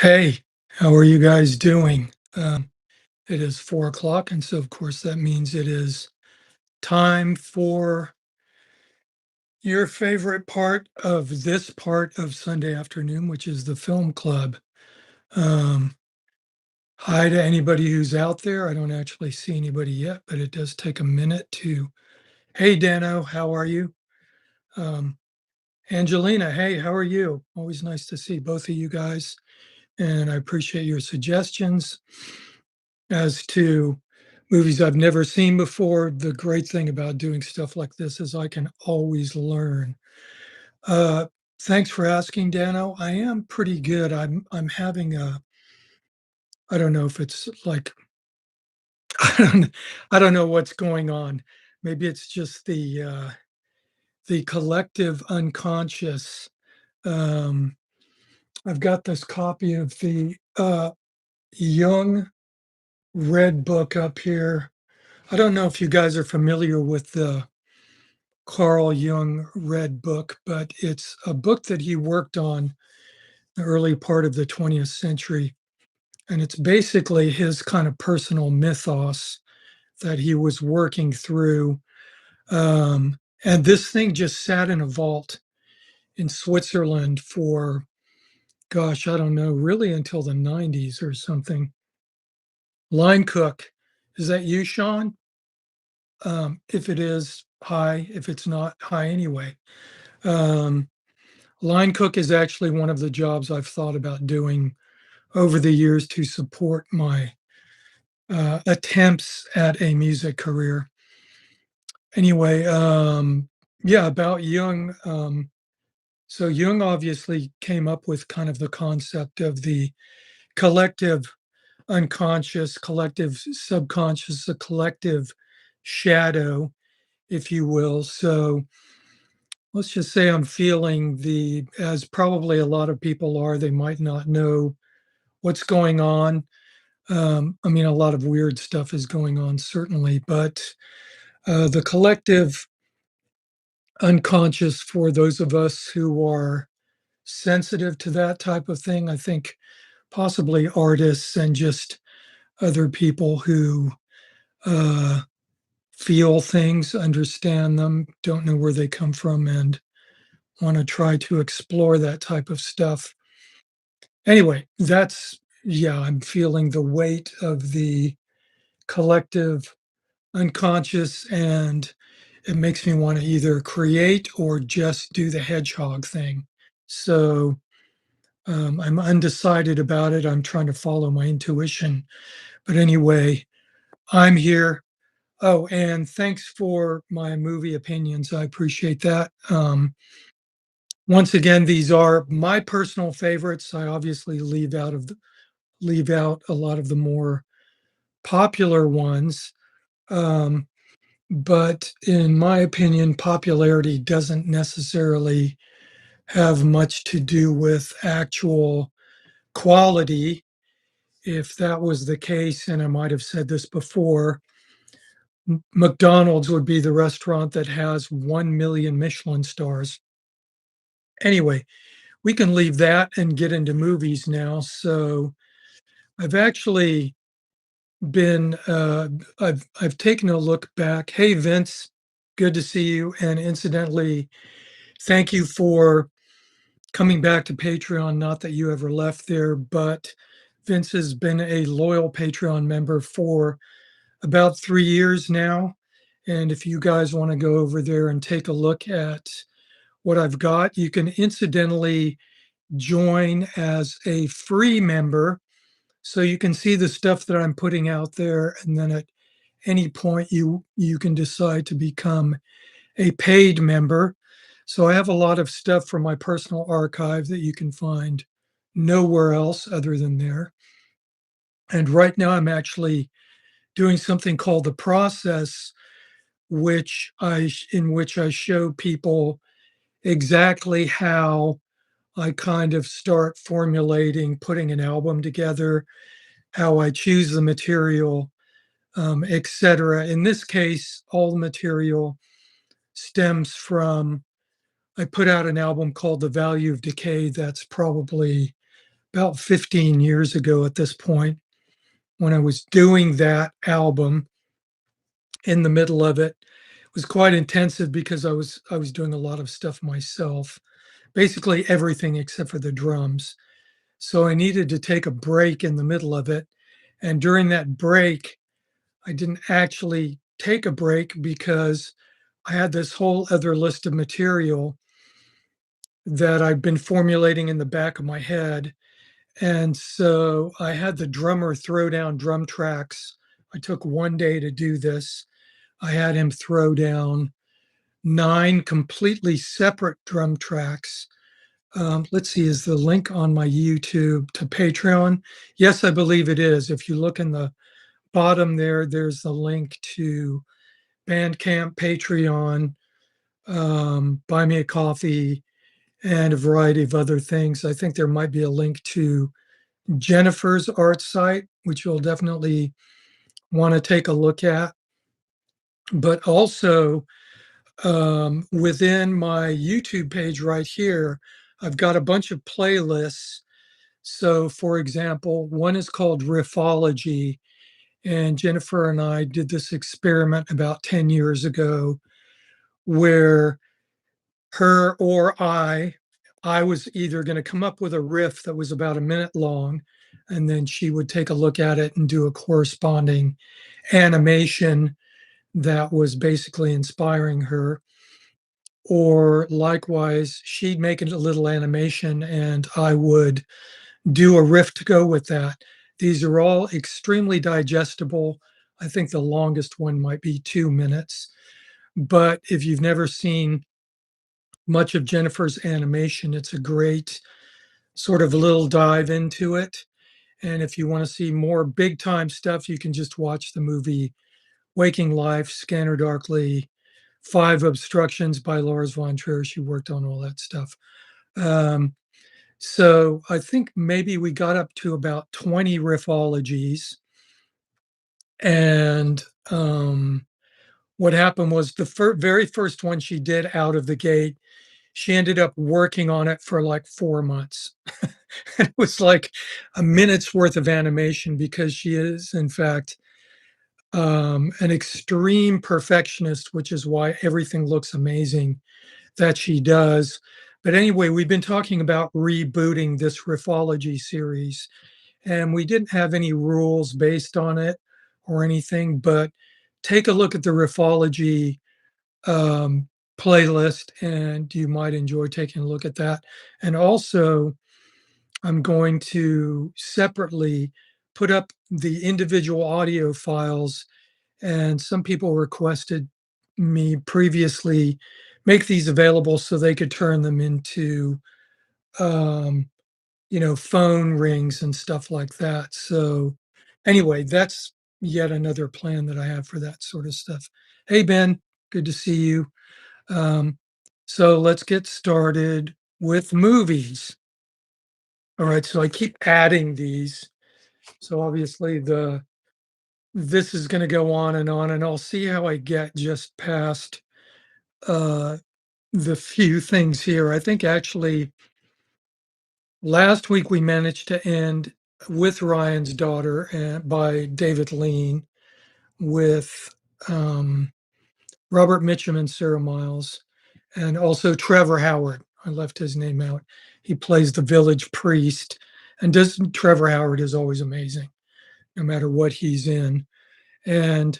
Hey, how are you guys doing? It is 4 o'clock, and so of course that means it is time for your favorite part of this part of Sunday afternoon, which is the film club. Um, Hi to anybody who's out there. I don't actually see anybody yet, but it does take a minute to. Hey, Dano, how are you? Um, Angelina, hey, how are you? Always nice to see both of you guys, and I appreciate your suggestions. As to movies I've never seen before, the great thing about doing stuff like this is I can always learn. Uh, Thanks for asking, Dano. I am pretty good. I'm having a I don't know if it's like I I don't know what's going on. Maybe it's just the collective unconscious. Um, I've got this copy of the Jung Red Book up here. I don't know if you guys are familiar with the Carl Jung Red Book, but it's a book that he worked on the early part of the 20th century. And it's basically his kind of personal mythos that he was working through. And this thing just sat in a vault in Switzerland for, gosh, I don't know, really until the 90s or something. Line Cook, is that you, Sean? If it is, hi. If it's not, hi anyway. Um, Line cook is actually one of the jobs I've thought about doing over the years to support my attempts at a music career. Anyway, yeah, about Jung. So Jung obviously came up with kind of the concept of the collective unconscious, collective subconscious, the collective shadow, if you will. So let's just say I'm feeling as probably a lot of people are, they might not know what's going on. I mean, a lot of weird stuff is going on, certainly, but the collective unconscious for those of us who are sensitive to that type of thing, I think possibly artists and just other people who uh, feel things, understand them, don't know where they come from, and want to try to explore that type of stuff. Anyway, yeah, I'm feeling the weight of the collective unconscious, and it makes me want to either create or just do the hedgehog thing. So I'm undecided about it. I'm trying to follow my intuition. But anyway, I'm here. Oh, and thanks for my movie opinions. I appreciate that. Once again, these are my personal favorites. I obviously leave out a lot of the more popular ones. Um, But in my opinion, popularity doesn't necessarily have much to do with actual quality. If that was the case, and I might have said this before, McDonald's would be the restaurant that has 1 million Michelin stars. Anyway, we can leave that and get into movies now. So I've actually been, I've taken a look back. Hey, Vince, good to see you. And incidentally, thank you for coming back to Patreon. Not that you ever left there, but Vince has been a loyal Patreon member for about 3 years now. And if you guys want to go over there and take a look at what I've got, you can incidentally join as a free member. So you can see the stuff that I'm putting out there. And then at any point, you can decide to become a paid member. So I have a lot of stuff from my personal archive that you can find nowhere else other than there. And right now I'm actually doing something called the process, in which I show people exactly how I kind of start formulating, putting an album together, how I choose the material, etc. In this case, all the material stems from I put out an album called The Value of Decay that's probably about 15 years ago at this point when I was doing that album. In the middle of it was quite intensive because I was doing a lot of stuff myself, basically everything except for the drums. So I needed to take a break in the middle of it. And during that break, I didn't actually take a break because I had this whole other list of material that I'd been formulating in the back of my head. And so I had the drummer throw down drum tracks. I took one day to do this. I had him throw down 9 completely separate drum tracks. Let's see, is the link on my YouTube to Patreon? Yes, I believe it is. If you look in the bottom there, there's the link to Bandcamp, Patreon, Buy Me a Coffee, and a variety of other things. I think there might be a link to Jennifer's art site, which you'll definitely want to take a look at. But also, within my YouTube page right here, I've got a bunch of playlists. So, for example, one is called Riffology, and Jennifer and I did this experiment about 10 years ago where her or I was either going to come up with a riff that was about a minute long, and then she would take a look at it and do a corresponding animation that was basically inspiring her. Or likewise, she'd make it a little animation and I would do a riff to go with that. These are all extremely digestible. I think the longest one might be 2 minutes. But if you've never seen much of Jennifer's animation, it's a great sort of little dive into it. And if you want to see more big time stuff, you can just watch the movie Waking Life, Scanner Darkly, Five Obstructions by Lars von Trier. She worked on all that stuff. Um, so I think maybe we got up to about 20 riffologies. And what happened was the very first one she did out of the gate, she ended up working on it for like 4 months. It was like a minute's worth of animation because she is, in fact, an extreme perfectionist, which is why everything looks amazing that she does. But anyway, we've been talking about rebooting this riffology series, and we didn't have any rules based on it or anything, but take a look at the riffology um, playlist, and you might enjoy taking a look at that. And also, I'm going to separately put up the individual audio files, and some people requested me previously make these available so they could turn them into um, phone rings and stuff like that. So anyway, that's yet another plan that I have for that sort of stuff. Hey Ben, good to see you. Um, so let's get started with movies. All right, so I keep adding these. So obviously the this is going to go on, and I'll see how I get just past uh the few things here. I think actually last week we managed to end with Ryan's Daughter by David Lean with um, Robert Mitchum and Sarah Miles, and also Trevor Howard. I left his name out. He plays the village priest, and does Trevor Howard is always amazing, no matter what he's in. And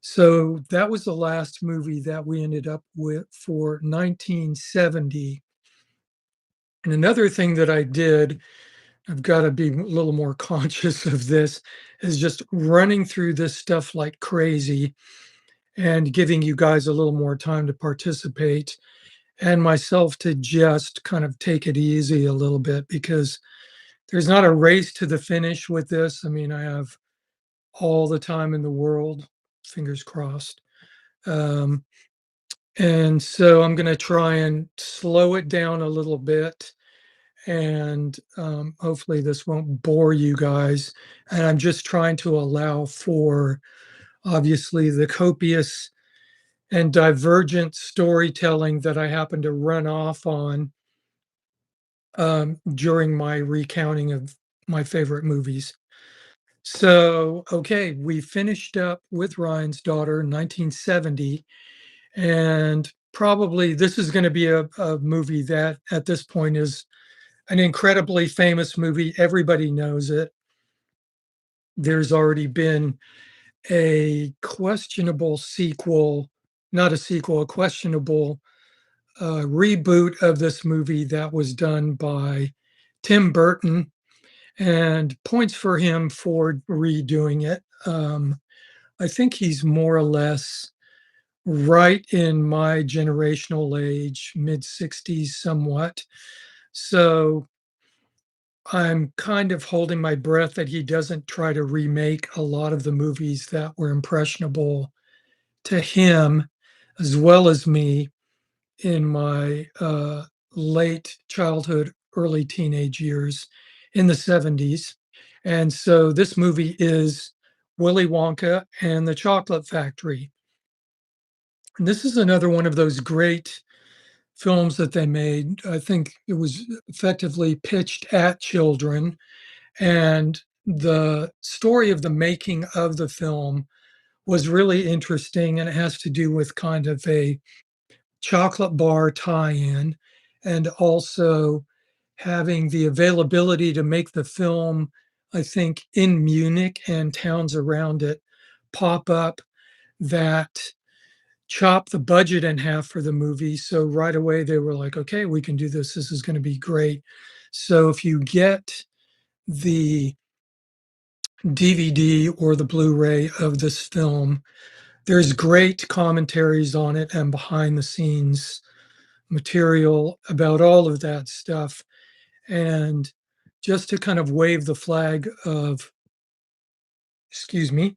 so that was the last movie that we ended up with for 1970. And another thing that I did, I've got to be a little more conscious of this, is just running through this stuff like crazy and giving you guys a little more time to participate and myself to just kind of take it easy a little bit because there's not a race to the finish with this. I mean, I have all the time in the world, fingers crossed. Um, and so I'm going to try and slow it down a little bit. And hopefully, this won't bore you guys. And I'm just trying to allow for obviously the copious and divergent storytelling that I happen to run off on during my recounting of my favorite movies. So, okay, we finished up with Ryan's Daughter, 1970, and probably this is going to be a movie that at this point is an incredibly famous movie. Everybody knows it. There's already been a questionable sequel, not a sequel, a questionable reboot of this movie that was done by Tim Burton, and points for him for redoing it. I think he's more or less right in my generational age, mid 60s, somewhat. So I'm kind of holding my breath that he doesn't try to remake a lot of the movies that were impressionable to him as well as me in my late childhood, early teenage years in the 70s. And so this movie is Willy Wonka and the Chocolate Factory. And this is another one of those great films that they made. I think it was effectively pitched at children. And the story of the making of the film was really interesting. And it has to do with kind of a chocolate bar tie-in, and also having the availability to make the film, I think, in Munich and towns around it pop up that chop the budget in half for the movie. So right away they were like, okay, we can do this. This is going to be great. So if you get the DVD or the Blu-ray of this film, there's great commentaries on it and behind the scenes material about all of that stuff. And just to kind of wave the flag of, excuse me,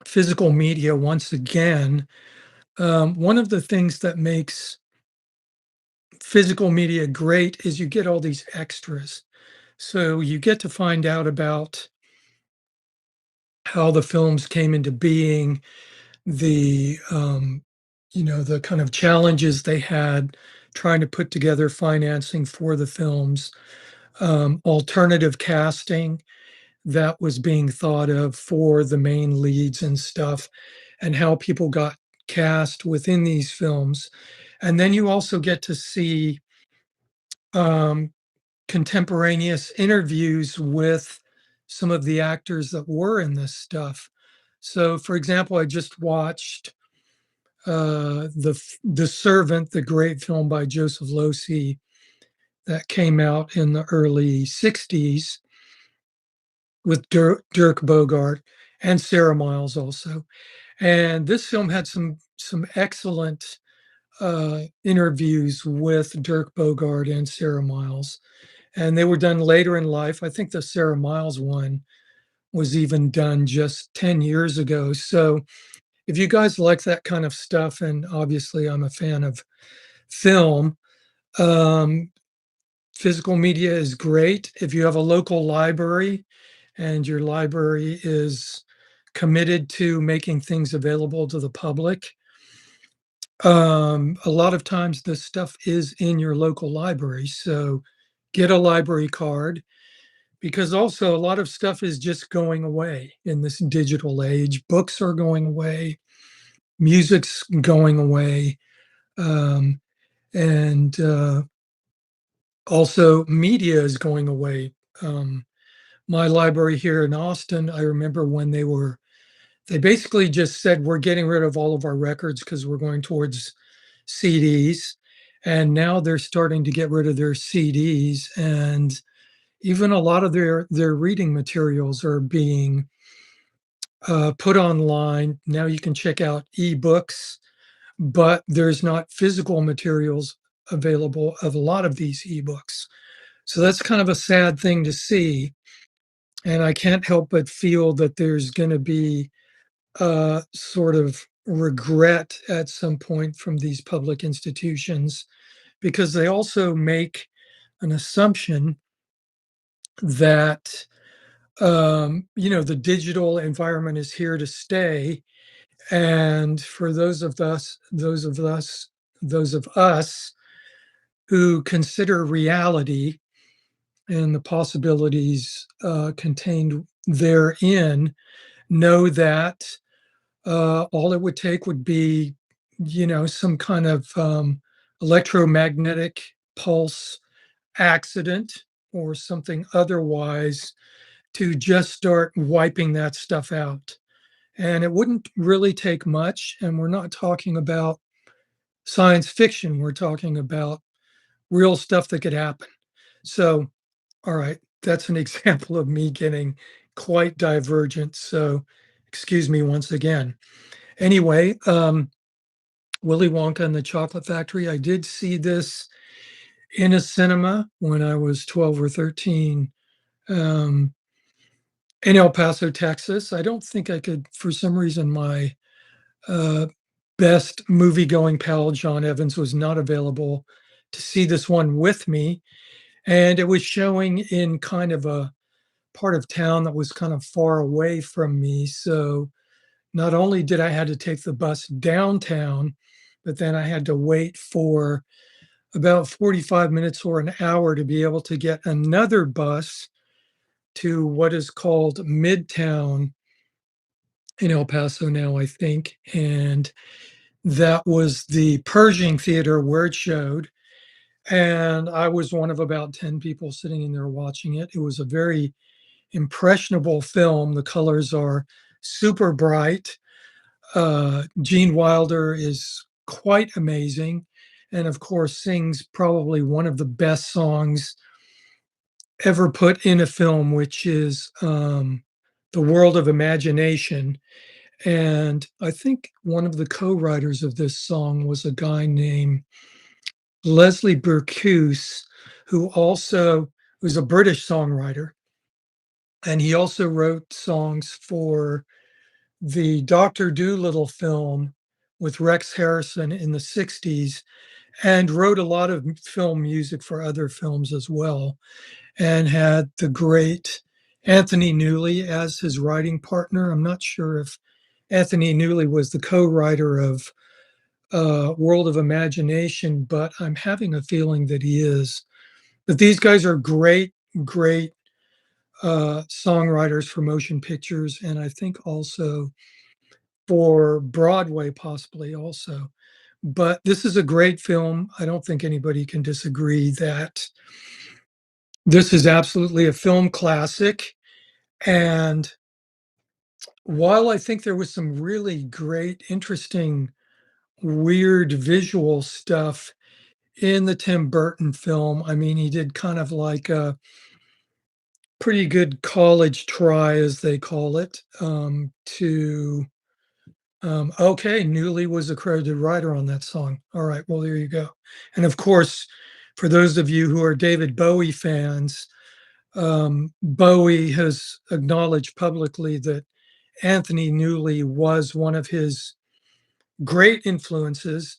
physical media once again, one of the things that makes physical media great is you get all these extras. So you get to find out about how the films came into being, the the kind of challenges they had trying to put together financing for the films, alternative casting that was being thought of for the main leads and stuff, and how people got cast within these films. And then you also get to see um, contemporaneous interviews with some of the actors that were in this stuff. So, for example, I just watched the Servant, the great film by Joseph Losey that came out in the early '60s with Dirk Bogarde and Sarah Miles also. And this film had some excellent interviews with Dirk Bogarde and Sarah Miles, and they were done later in life. I think the Sarah Miles one was even done just 10 years ago. So if you guys like that kind of stuff, and obviously I'm a fan of film, um, physical media is great. If you have a local library and your library is committed to making things available to the public, a lot of times this stuff is in your local library. So get a library card, because also a lot of stuff is just going away in this digital age. Books are going away, music's going away, um, and also media is going away. Um, my library here in Austin, I remember when they basically just said, we're getting rid of all of our records because we're going towards CDs. And now they're starting to get rid of their CDs. And even a lot of their reading materials are being put online. Now you can check out ebooks, but there's not physical materials available of a lot of these ebooks. So that's kind of a sad thing to see. And I can't help but feel that there's going to be sort of regret at some point from these public institutions, because they also make an assumption that the digital environment is here to stay, and for those of us who consider reality and the possibilities contained therein know that all it would take would be, some kind of electromagnetic pulse accident or something otherwise to just start wiping that stuff out. And it wouldn't really take much. And we're not talking about science fiction, we're talking about real stuff that could happen. So, all right, that's an example of me getting quite divergent. So, excuse me once again. Anyway, Willy Wonka and the Chocolate Factory, I did see this in a cinema when I was 12 or 13, um, in El Paso, Texas. I don't think I could, for some reason, my uh, best movie-going pal, John Evans, was not available to see this one with me, and it was showing in kind of a part of town that was kind of far away from me, so not only did I had to take the bus downtown, but then I had to wait for about 45 minutes or an hour to be able to get another bus to what is called Midtown in El Paso now, I think. And that was the Pershing Theater where it showed. And I was one of about 10 people sitting in there watching it. It was a very impressionable film. The colors are super bright. Gene Wilder is quite amazing. And of course, sings probably one of the best songs ever put in a film, which is The World of Imagination. And I think one of the co-writers of this song was a guy named Leslie Burkus, who also was a British songwriter. And he also wrote songs for the Dr. Dolittle film with Rex Harrison in the 60s and wrote a lot of film music for other films as well, and had the great Anthony Newley as his writing partner. I'm not sure if Anthony Newley was the co-writer of World of Imagination, but I'm having a feeling that he is. But these guys are great, great songwriters for motion pictures, and I think also for Broadway, possibly also. But this is a great film. I don't think anybody can disagree that this is absolutely a film classic. And while I think there was some really great, interesting, weird visual stuff in the Tim Burton film, I mean, he did kind of like a pretty good college try, as they call it, to okay, Newley was a credited writer on that song. All right, well, there you go. And of course, for those of you who are David Bowie fans, Bowie has acknowledged publicly that Anthony Newley was one of his great influences.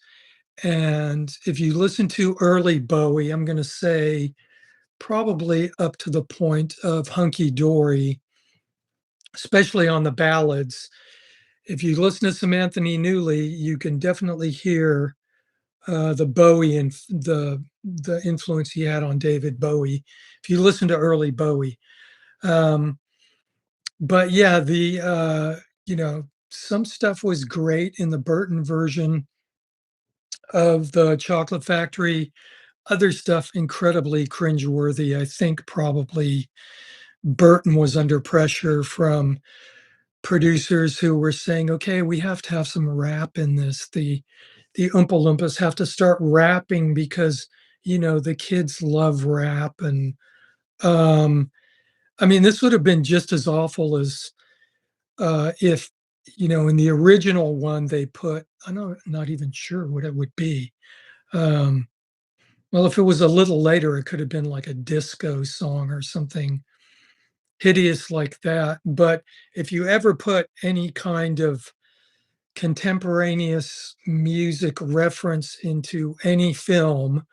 And if you listen to early Bowie, I'm going to say probably up to the point of Hunky Dory, especially on the ballads. If you listen to some Anthony Newley, you can definitely hear the Bowie and the influence he had on David Bowie. If you listen to early Bowie, um, but yeah, the some stuff was great in the Burton version of the Chocolate Factory. Other stuff incredibly cringeworthy. I think probably Burton was under pressure from producers who were saying, "Okay, we have to have some rap in this. The Oompa Loompas have to start rapping because the kids love rap." And um, I mean, this would have been just as awful as if in the original one they put. I'm not even sure what it would be. Um, well, if it was a little later, it could have been like a disco song or something hideous like that. But if you ever put any kind of contemporaneous music reference into any film,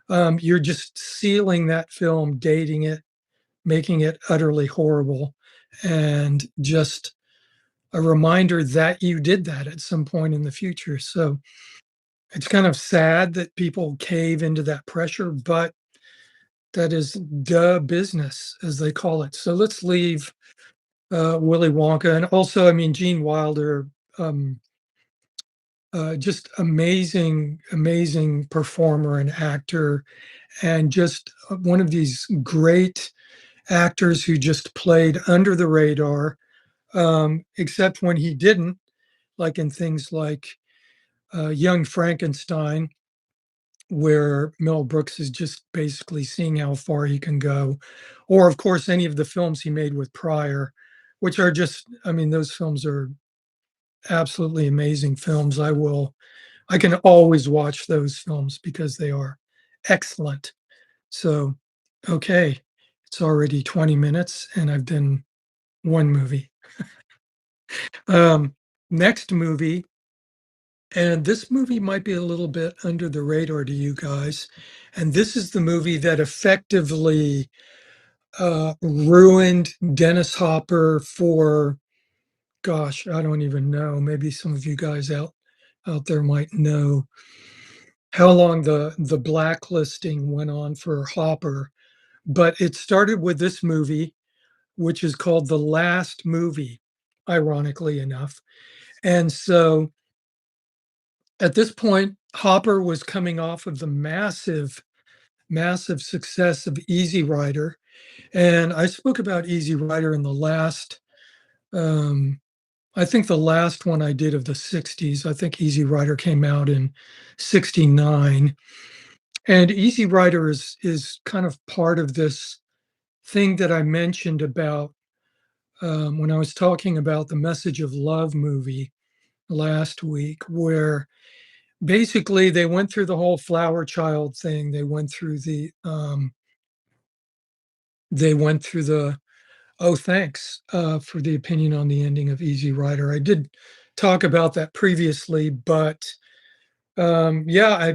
you're just sealing that film, dating it, making it utterly horrible, and just a reminder that you did that at some point in the future. So It's kind of sad that people cave into that pressure, but that is the business, as they call it. So let's leave Willy Wonka, and also, I mean, Gene Wilder, um, just amazing, amazing performer and actor, and just one of these great actors who just played under the radar, except when he didn't, like in things like Young Frankenstein, where Mel Brooks is just basically seeing how far he can go, or of course any of the films he made with Pryor, which are just, I mean, those films are absolutely amazing films. I can always watch those films because they are excellent. So, okay, it's already 20 minutes and I've done one movie. Um, Next movie, and this movie might be a little bit under the radar to you guys. And this is the movie that effectively ruined Dennis Hopper for, gosh, I don't even know. Maybe some of you guys out there might know how long the blacklisting went on for Hopper. But it started with this movie, which is called The Last Movie, ironically enough. And so at this point, Hopper was coming off of the massive, massive success of Easy Rider. And I spoke about Easy Rider in the last, um, I think the last one I did of the 60s. I think Easy Rider came out in 69. And Easy Rider is kind of part of this thing that I mentioned about when I was talking about the Message of Love movie last week, where basically they went through the whole flower child thing. They went through the, oh, thanks for the opinion on the ending of Easy Rider. I did talk about that previously, but yeah,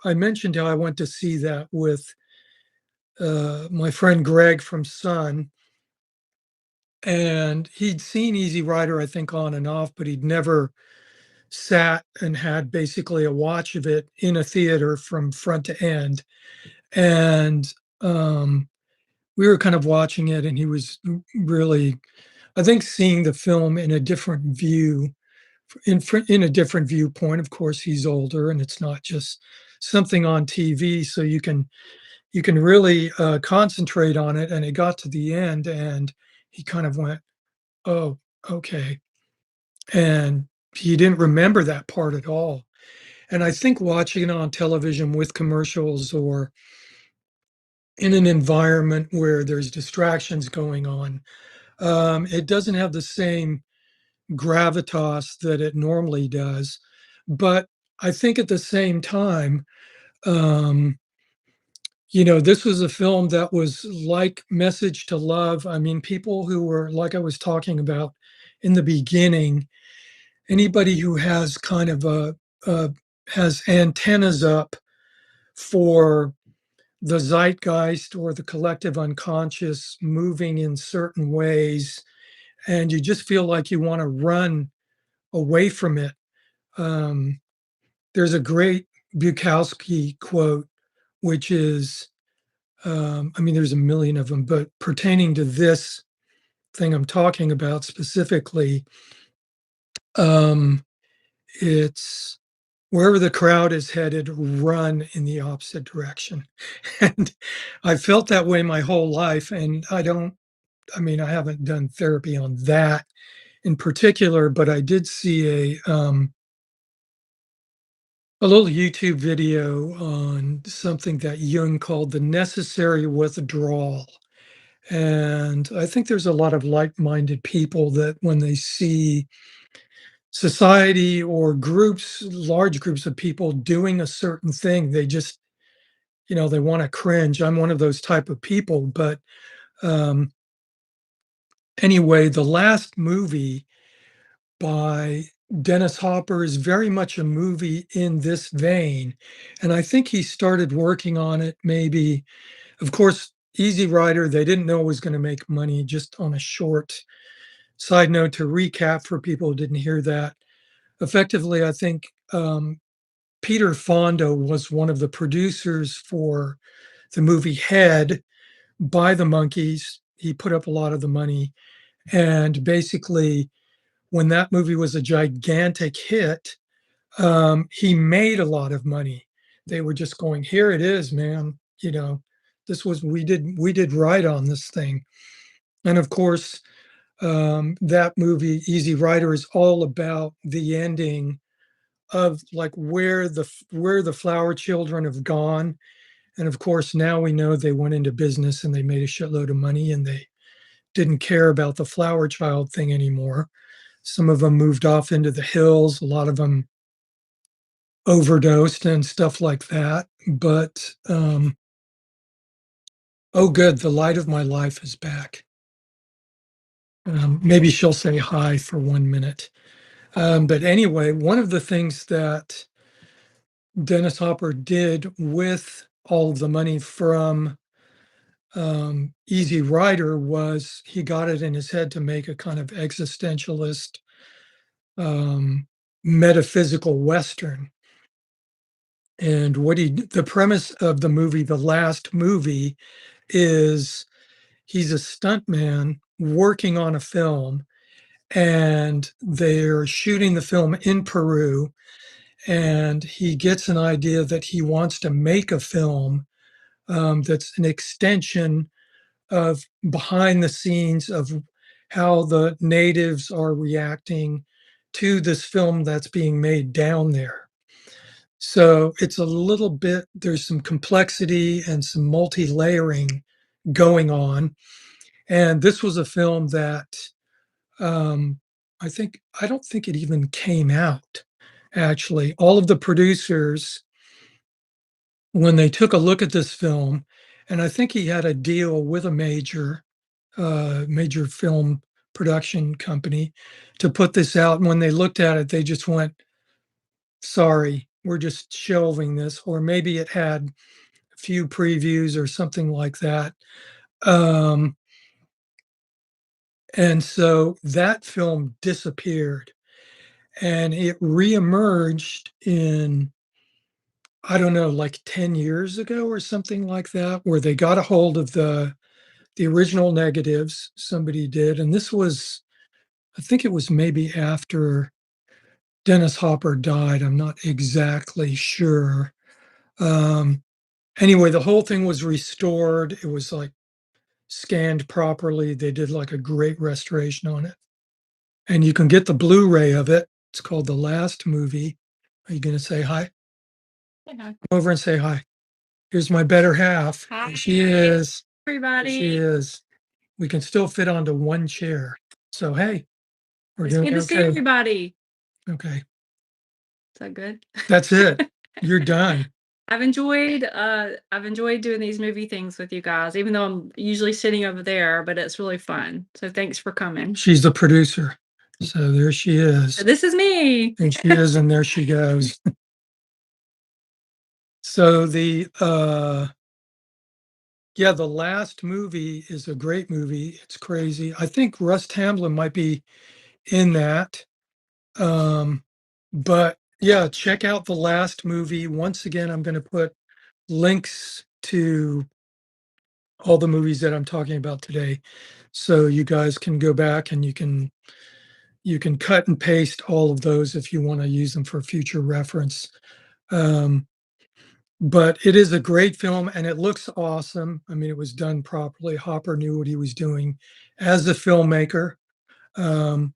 I mentioned how I went to see that with my friend Greg from Sun, and he'd seen Easy Rider, I think, on and off, but he'd never sat and had basically a watch of it in a theater from front to end. And we were kind of watching it, and he was really, I think, seeing the film in a different view, in a different viewpoint. Of course, he's older, and it's not just something on TV, so you can really concentrate on it. And it got to the end, and he kind of went, "Oh, okay," and he didn't remember that part at all. And I think watching it on television with commercials or in an environment where there's distractions going on, it doesn't have the same gravitas that it normally does. But I think at the same time, um, this was a film that was like Message to Love. I mean, people who were, like I was talking about in the beginning, anybody who has kind of a has antennas up for the zeitgeist or the collective unconscious moving in certain ways, and you just feel like you want to run away from it. Um, there's a great Bukowski quote, which is, I mean, there's a million of them, but pertaining to this thing I'm talking about specifically, um, it's wherever the crowd is headed, run in the opposite direction. And I felt that way my whole life. And I mean, I haven't done therapy on that in particular, but I did see a little YouTube video on something that Jung called the necessary withdrawal. And I think there's a lot of like-minded people that when they see society or groups, large groups of people doing a certain thing, they just, they want to cringe. I'm one of those type of people. But um, anyway, the last movie by Dennis Hopper is very much a movie in this vein. And I think he started working on it maybe, of course, Easy Rider, they didn't know it was going to make money. Just on a short side note to recap for people who didn't hear that. Effectively, I think Peter Fonda was one of the producers for the movie Head by the Monkees. He put up a lot of the money, and basically, when that movie was a gigantic hit, he made a lot of money. They were just going, "Here it is, man." This was we did right on this thing. And of course, that movie, Easy Rider, is all about the ending of like where the flower children have gone. And of course, now we know they went into business and they made a shitload of money and they didn't care about the flower child thing anymore. Some of them moved off into the hills, a lot of them overdosed and stuff like that. But oh, good, the light of my life is back. Maybe she'll say hi for 1 minute. But anyway, one of the things that Dennis Hopper did with all of the money from Easy Rider was he got it in his head to make a kind of existentialist, um, metaphysical Western. And the premise of the movie, the last movie, is he's a stuntman working on a film, and they're shooting the film in Peru. And he gets an idea that he wants to make a film that's an extension of behind the scenes of how the natives are reacting to this film that's being made down there. So it's a little bit, there's some complexity and some multi layering going on. And this was a film that um, I don't think it even came out actually. All of the producers, when they took a look at this film, and I think he had a deal with a major film production company to put this out. And when they looked at it, they just went, sorry, we're just shelving this. Or maybe it had a few previews or something like that. Um, and so that film disappeared and it reemerged in, I don't know, like 10 years ago or something like that, where they got a hold of the original negatives, somebody did. And this was, I think it was maybe after Dennis Hopper died. I'm not exactly sure. Um, anyway, the whole thing was restored. It was like scanned properly. They did like a great restoration on it. And you can get the Blu-ray of it. It's called The Last Movie. Are you going to say hi? Yeah. Come over and say hi. Here's my better half. Hi. There she is. There Everybody. she is. We can still fit onto one chair. So, hey, we're It's doing good to see okay. everybody. Okay. Is that good? That's it. You're done. I've enjoyed doing these movie things with you guys, even though I'm usually sitting over there, but it's really fun. So thanks for coming. She's the producer. So there she is. So this is me. And she is, and there she goes. So yeah, the last movie is a great movie. It's crazy. I think Russ Tamblyn might be in that. But yeah, check out the last movie. Once again, I'm going to put links to all the movies that I'm talking about today. So you guys can go back and you can cut and paste all of those if you want to use them for future reference. Um, but it is a great film and it looks awesome. I mean, it was done properly. Hopper knew what he was doing as a filmmaker. Um,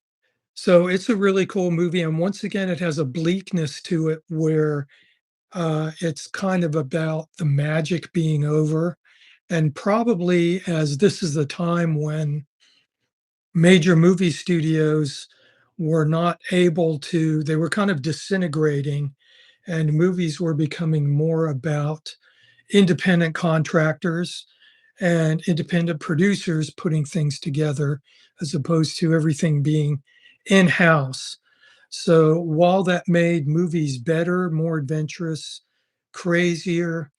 so it's a really cool movie. And once again, it has a bleakness to it where it's kind of about the magic being over. And probably as this is the time when major movie studios were not able to, they were kind of disintegrating, and movies were becoming more about independent contractors and independent producers putting things together as opposed to everything being in house. So while that made movies better, more adventurous, crazier,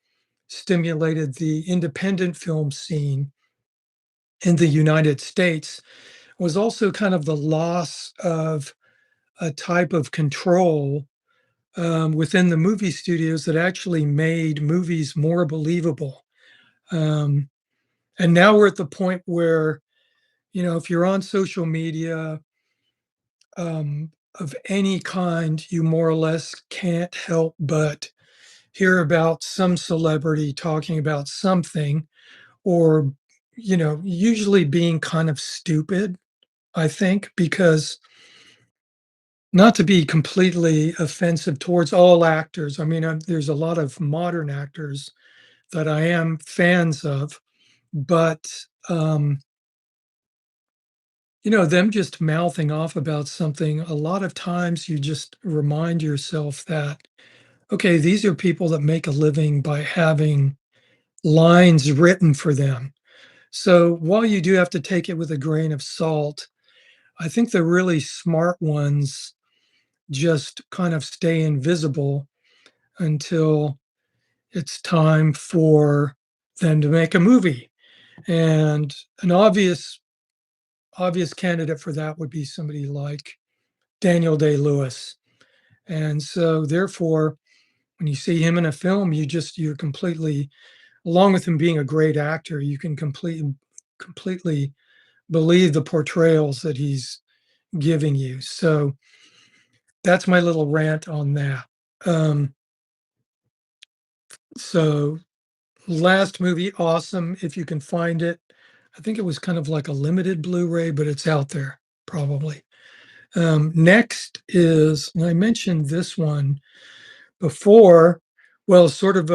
stimulated the independent film scene in the United States, was also kind of the loss of a type of control within the movie studios that actually made movies more believable. Um, and now we're at the point where, if you're on social media of any kind, you more or less can't help but hear about some celebrity talking about something, or, usually being kind of stupid, I think, because not to be completely offensive towards all actors. I mean, there's a lot of modern actors that I am fans of, but um, them just mouthing off about something, a lot of times you just remind yourself that, okay, these are people that make a living by having lines written for them. So while you do have to take it with a grain of salt, I think the really smart ones just kind of stay invisible until it's time for them to make a movie. And an obvious candidate for that would be somebody like Daniel Day-Lewis. And so therefore, when you see him in a film, you're completely, along with him being a great actor, you can completely believe the portrayals that he's giving you. So that's my little rant on that. Um, so last movie, awesome if you can find it. I think it was kind of like a limited Blu-ray, but it's out there probably. Next is, and I mentioned this one before, well, sort of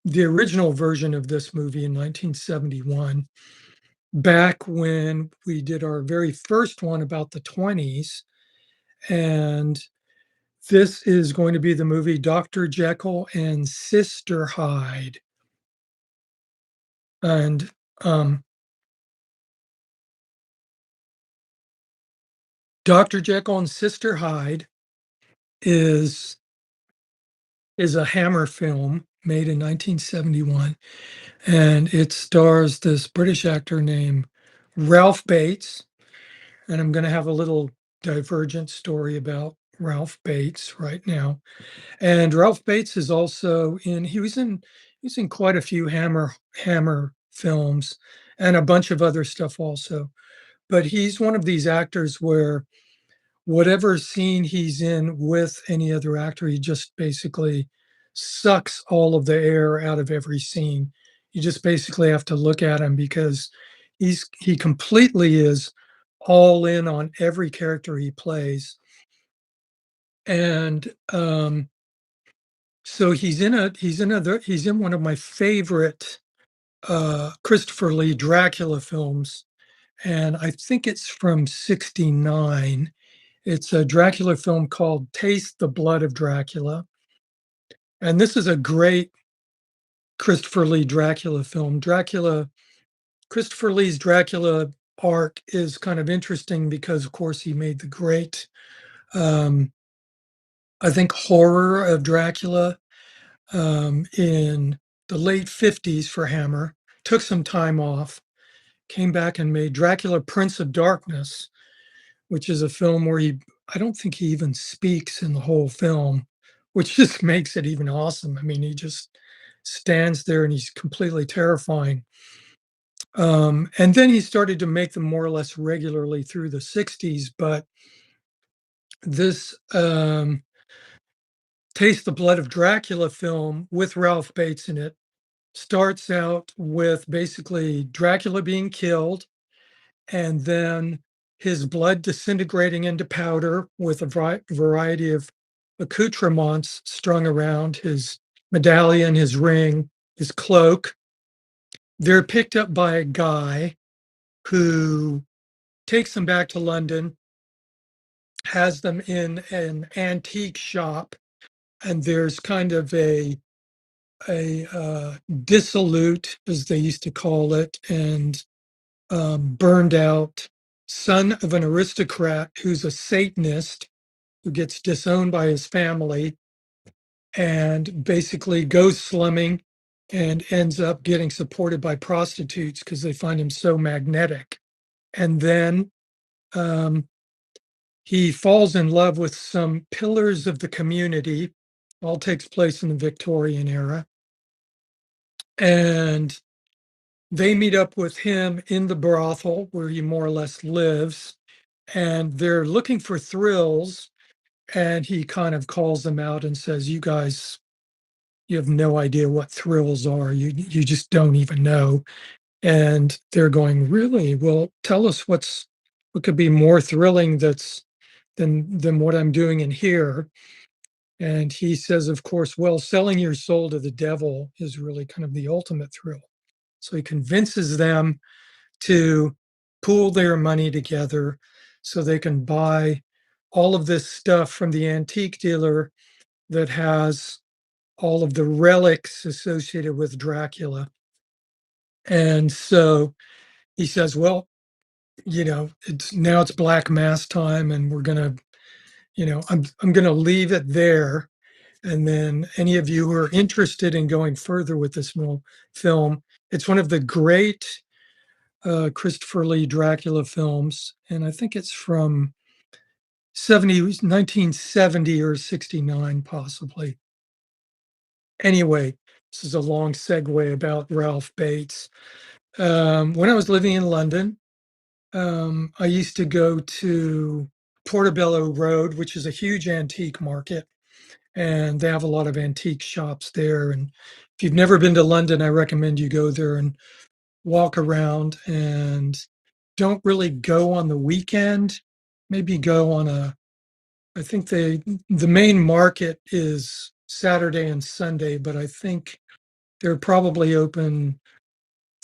the original version of this movie in 1971, back when we did our very first one about the 20s. And this is going to be the movie Dr. Jekyll and Sister Hyde. And Dr. Jekyll and Sister Hyde is a Hammer film made in 1971, and it stars this British actor named Ralph Bates. And I'm going to have a little divergent story about Ralph Bates right now. And Ralph Bates is also in. He was in quite a few Hammer films and a bunch of other stuff also. But he's one of these actors where whatever scene he's in with any other actor, he just basically sucks all of the air out of every scene. You just basically have to look at him because he completely is all in on every character he plays. And so he's in one of my favorite Christopher Lee Dracula films, and I think it's from '69. It's a Dracula film called Taste the Blood of Dracula. And this is a great Christopher Lee Dracula film. Christopher Lee's Dracula arc is kind of interesting because, of course, he made the great, um, I think, horror of Dracula in the late 50s for Hammer, took some time off, came back and made Dracula Prince of Darkness, which is a film where I don't think he even speaks in the whole film, which just makes it even awesome. I mean, he just stands there and he's completely terrifying. And then he started to make them more or less regularly through the 60s. But this Taste the Blood of Dracula film with Ralph Bates in it starts out with basically Dracula being killed and then his blood disintegrating into powder with a variety of accoutrements strung around his medallion, his ring, his cloak. They're picked up by a guy who takes them back to London, has them in an antique shop, and there's kind of a dissolute, as they used to call it, and burned out son of an aristocrat who's a Satanist who gets disowned by his family and basically goes slumming and ends up getting supported by prostitutes because they find him so magnetic. And then um, he falls in love with some pillars of the community. All takes place in the Victorian era. And they meet up with him in the brothel where he more or less lives. And they're looking for thrills. And he kind of calls them out and says, "You guys, you have no idea what thrills are. You just don't even know." And they're going, "Really? Well, tell us what could be more thrilling than what I'm doing in here." And he says, of course, "Well, selling your soul to the devil is really kind of the ultimate thrill." So he convinces them to pool their money together so they can buy all of this stuff from the antique dealer that has all of the relics associated with Dracula. And so he says, "Well, it's Black Mass time, and we're gonna, I'm gonna leave it there. And then any of you who are interested in going further with this film, it's one of the great Christopher Lee Dracula films, and I think it's from 1970 or 69, possibly. Anyway, this is a long segue about Ralph Bates. When I was living in London, I used to go to Portobello Road, which is a huge antique market, and they have a lot of antique shops there. And if you've never been to London, I recommend you go there and walk around, and don't really go on the weekend. Maybe go on I think the main market is Saturday and Sunday, but I think they're probably open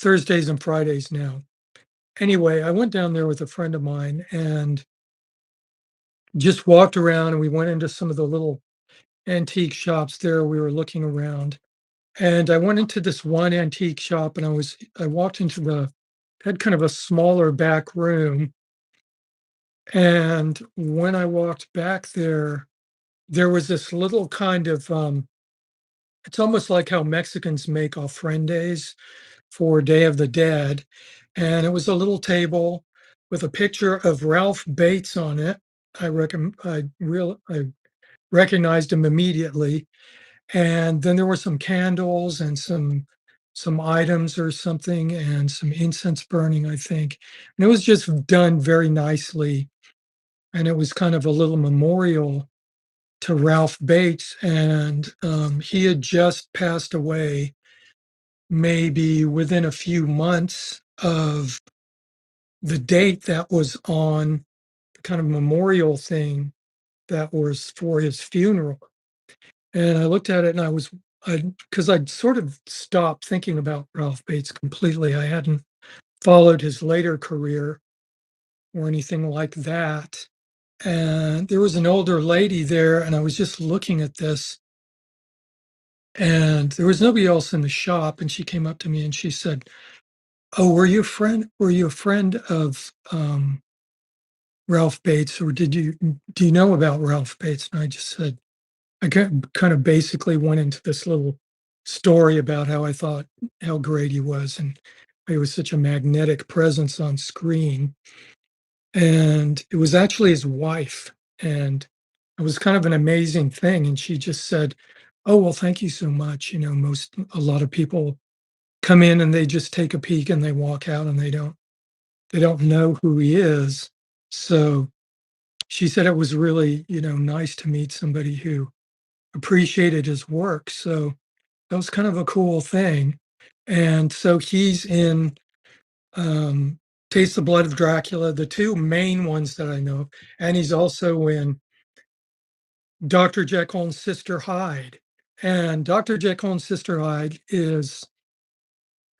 Thursdays and Fridays now. Anyway, I went down there with a friend of mine and just walked around, and we went into some of the little antique shops there. We were looking around, and I went into this one antique shop, and I walked into had kind of a smaller back room. And when I walked back there, there was this little kind of it's almost like how Mexicans make ofrendas for Day of the Dead. And it was a little table with a picture of Ralph Bates on it. I recognized him immediately. And then there were some candles and some items or something, and some incense burning, I think. And it was just done very nicely. And it was kind of a little memorial to Ralph Bates. And he had just passed away maybe within a few months of the date that was on the kind of memorial thing that was for his funeral. And I looked at it, and because I'd sort of stopped thinking about Ralph Bates completely. I hadn't followed his later career or anything like that. And there was an older lady there, and I was just looking at this, and there was nobody else in the shop. And she came up to me and she said, "Oh, were you a friend of Ralph Bates, or do you know about Ralph Bates?" And I just said, I kind of basically went into this little story about how I thought how great he was, and he was such a magnetic presence on screen. And it was actually his wife, and it was kind of an amazing thing. And she just said, "Oh, well, thank you so much. A lot of people come in and they just take a peek and they walk out, and they don't know who he is." So she said it was really, nice to meet somebody who appreciated his work. So that was kind of a cool thing. And so he's in um, Taste the Blood of Dracula, the two main ones that I know. And he's also in Dr. Jekyll and Sister Hyde. And Dr. Jekyll and Sister Hyde is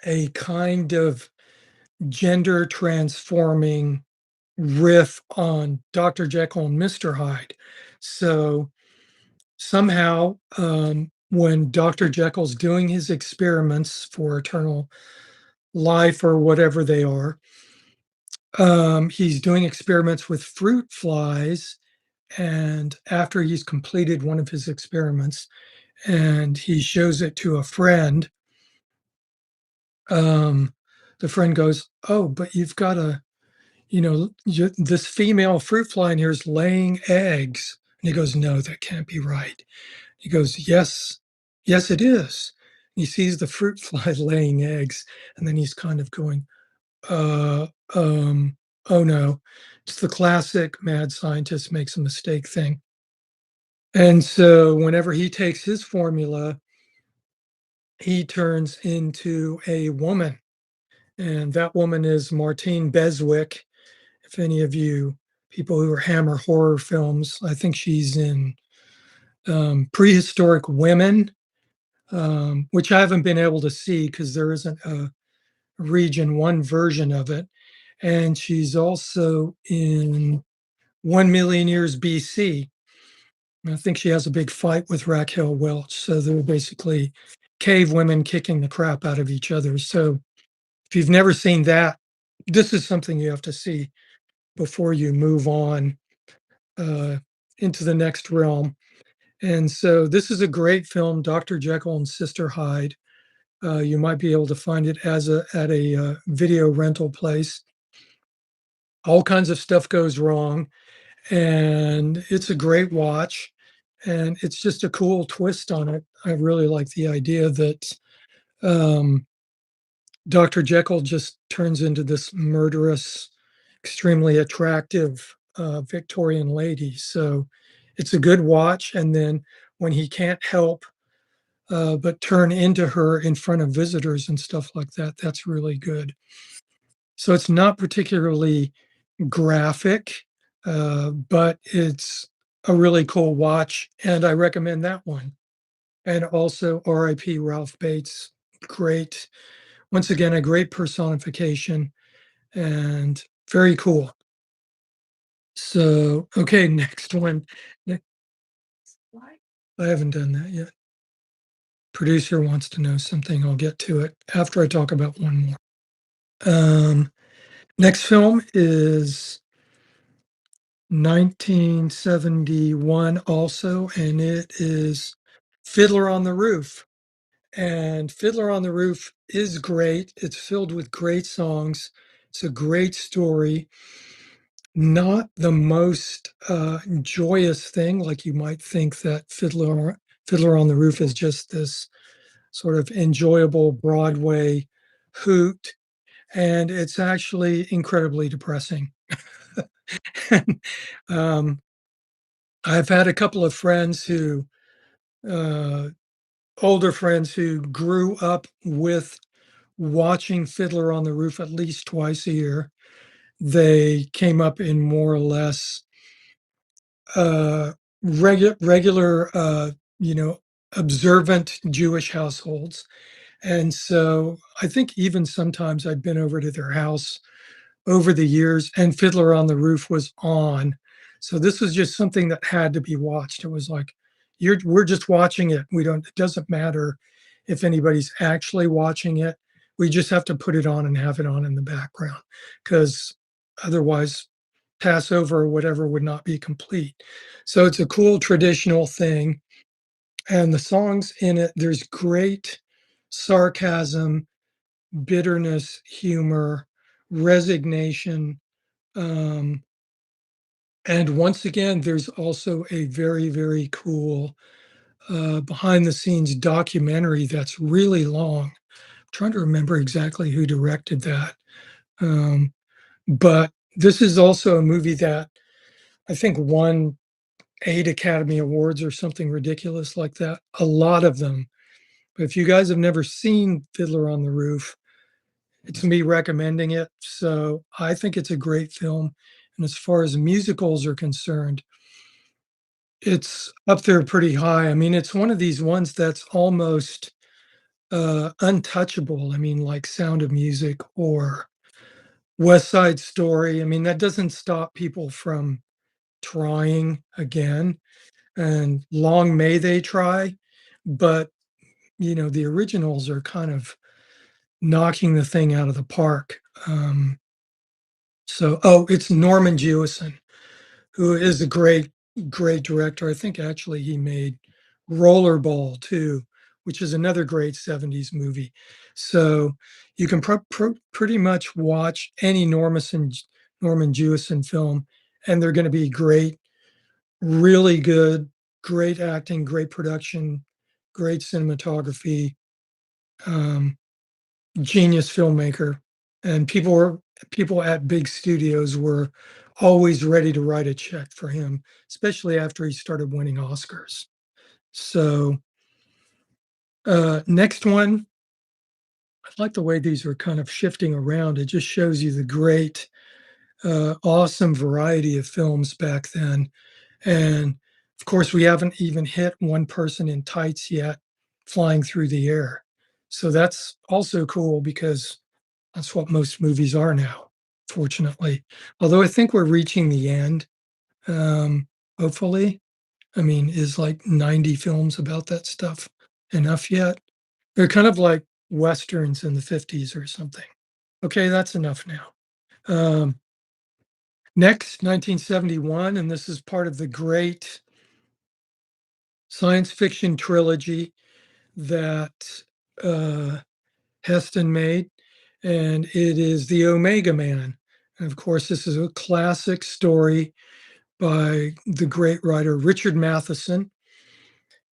a kind of gender transforming riff on Dr. Jekyll and Mr. Hyde. So somehow, when Dr. Jekyll's doing his experiments for eternal life or whatever they are, he's doing experiments with fruit flies. And after he's completed one of his experiments and he shows it to a friend, um, the friend goes, "Oh, but this female fruit fly in here is laying eggs. And he goes, no, that can't be right. He goes, yes, yes, it is. He sees the fruit fly laying eggs, and then he's kind of going, uh, um, oh no. It's the classic mad scientist makes a mistake thing. And so whenever he takes his formula, he turns into a woman. And that woman is Martine Beswick. If any of you people who are Hammer horror films, I think she's in Prehistoric Women, which I haven't been able to see because there isn't a region one version of it. And she's also in 1,000,000 Years BC. I think she has a big fight with Raquel Welch. So they're basically cave women kicking the crap out of each other. So if you've never seen that, this is something you have to see before you move on uh, into the next realm. And so this is a great film, Dr. Jekyll and Sister Hyde. You might be able to find it at a video rental place. All kinds of stuff goes wrong, and it's a great watch. And it's just a cool twist on it. I really like the idea that um, Dr. Jekyll just turns into this murderous, extremely attractive Victorian lady. So it's a good watch. And then when he can't help but turn into her in front of visitors and stuff like that, that's really good. So it's not particularly graphic, but it's a really cool watch. And I recommend that one. And also RIP Ralph Bates. Great. Once again, a great personification and very cool. So, okay, next one. Ne- I haven't done that yet. Producer wants to know something. I'll get to it after I talk about one more. Next film is 1971 also, and it is Fiddler on the Roof. And Fiddler on the Roof is great. It's filled with great songs. It's a great story. Not the most joyous thing, like you might think that Fiddler on the Roof is just this sort of enjoyable Broadway hoot, and it's actually incredibly depressing. And, I've had a couple of friends who, uh, older friends who grew up with watching Fiddler on the Roof at least twice a year. They came up in more or less regular, observant Jewish households. And so I think even sometimes I'd been over to their house over the years and Fiddler on the Roof was on. So this was just something that had to be watched. It was like, we're just watching it. It doesn't matter if anybody's actually watching it. We just have to put it on and have it on in the background because otherwise Passover or whatever would not be complete. So it's a cool traditional thing. And the songs in it, there's great sarcasm, bitterness, humor, resignation. Um, and once again, there's also a very, very cool behind the scenes documentary that's really long. I'm trying to remember exactly who directed that. Um, but this is also a movie that I think won 8 Academy Awards or something ridiculous like that. A lot of them. But if you guys have never seen Fiddler on the Roof, it's me recommending it. So I think it's a great film. And as far as musicals are concerned, it's up there pretty high. I mean, it's one of these ones that's almost untouchable. I mean, like Sound of Music or West Side Story. I mean, that doesn't stop people from trying again. And long may they try. But, the originals are kind of knocking the thing out of the park. It's Norman Jewison, who is a great, great director. I think actually he made Rollerball too, which is another great 70s movie. So you can pretty much watch any Norman Jewison film, and they're gonna be great, really good, great acting, great production, great cinematography, um, genius filmmaker, and people at big studios were always ready to write a check for him, especially after he started winning Oscars. So, next one, I like the way these are kind of shifting around. It just shows you the great, awesome variety of films back then. And of course, we haven't even hit one person in tights yet flying through the air. So that's also cool because that's what most movies are now, fortunately. Although I think we're reaching the end, um, hopefully. I mean, is like 90 films about that stuff enough yet? They're kind of like Westerns in the 50s or something. Okay, that's enough now. Um, Next, 1971, and this is part of the great science fiction trilogy that Heston made, and it is The Omega Man. And of course, this is a classic story by the great writer Richard Matheson.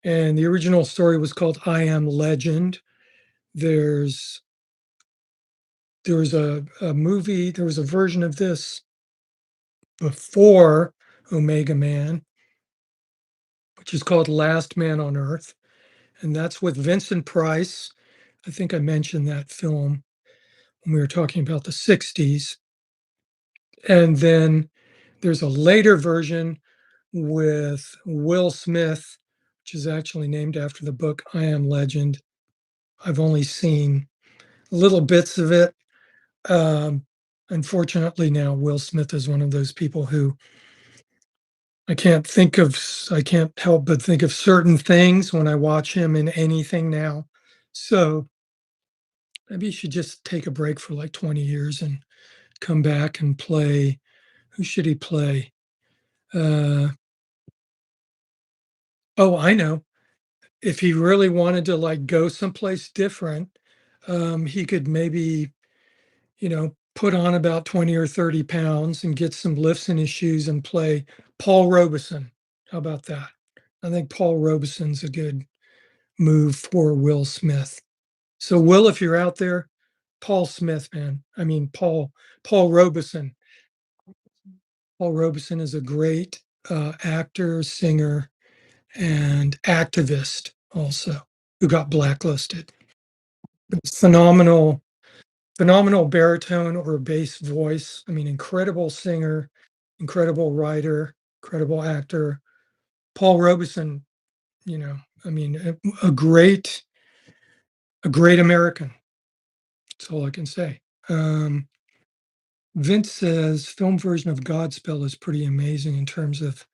And the original story was called I Am Legend. There's there was a movie, there was a version of this before Omega Man, which is called Last Man on Earth. And that's with Vincent Price. I think I mentioned that film when we were talking about the 60s. And then there's a later version with Will Smith, which is actually named after the book I Am Legend. I've only seen little bits of it. Um, Unfortunately, now Will Smith is one of those people who I can't help but think of certain things when I watch him in anything now. So maybe you should just take a break for like 20 years and come back and play. Who should he play? Uh, oh, I know. If he really wanted to like go someplace different, he could maybe, put on about 20 or 30 pounds and get some lifts in his shoes and play Paul Robeson. How about that? I think Paul Robeson's a good move for Will Smith. So Will, if you're out there, Paul Smith, man. I mean Paul Robeson. Paul Robeson is a great actor, singer, and activist also who got blacklisted. Phenomenal, phenomenal baritone or bass voice. I mean, incredible singer, incredible writer, incredible actor. Paul Robeson, you know, I mean, a great American. That's all I can say. Vince says film version of Godspell is pretty amazing in terms of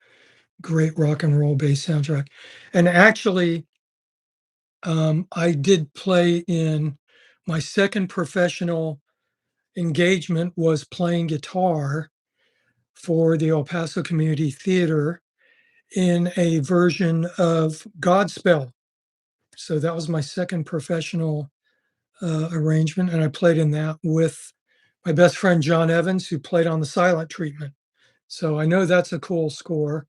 great rock and roll bass soundtrack. And actually, I did play in my second professional engagement was playing guitar for the El Paso Community Theater in a version of Godspell. So that was my second professional arrangement, and I played in that with my best friend John Evans, who played on the silent treatment. So I know that's a cool score.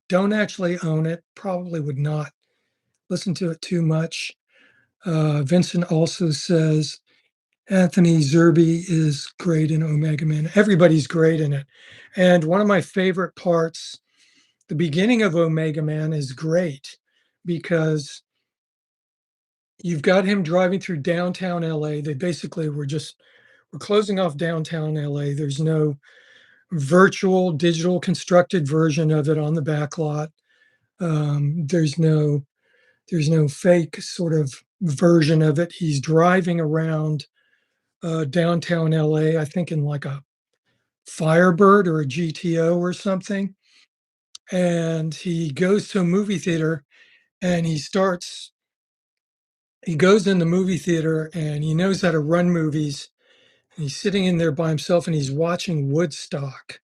Don't actually own it, probably would not listen to it too much. Vincent also says Anthony Zerbe is great in Omega Man. Everybody's great in it. And one of my favorite parts, the beginning of Omega Man is great because you've got him driving through downtown LA. They basically we're closing off downtown LA. There's no virtual digital constructed version of it on the back lot. There's no fake sort of version of it. He's driving around downtown LA, I think in like a Firebird or a GTO or something. And he goes to a movie theater and he goes in the movie theater and he knows how to run movies. And he's sitting in there by himself and he's watching Woodstock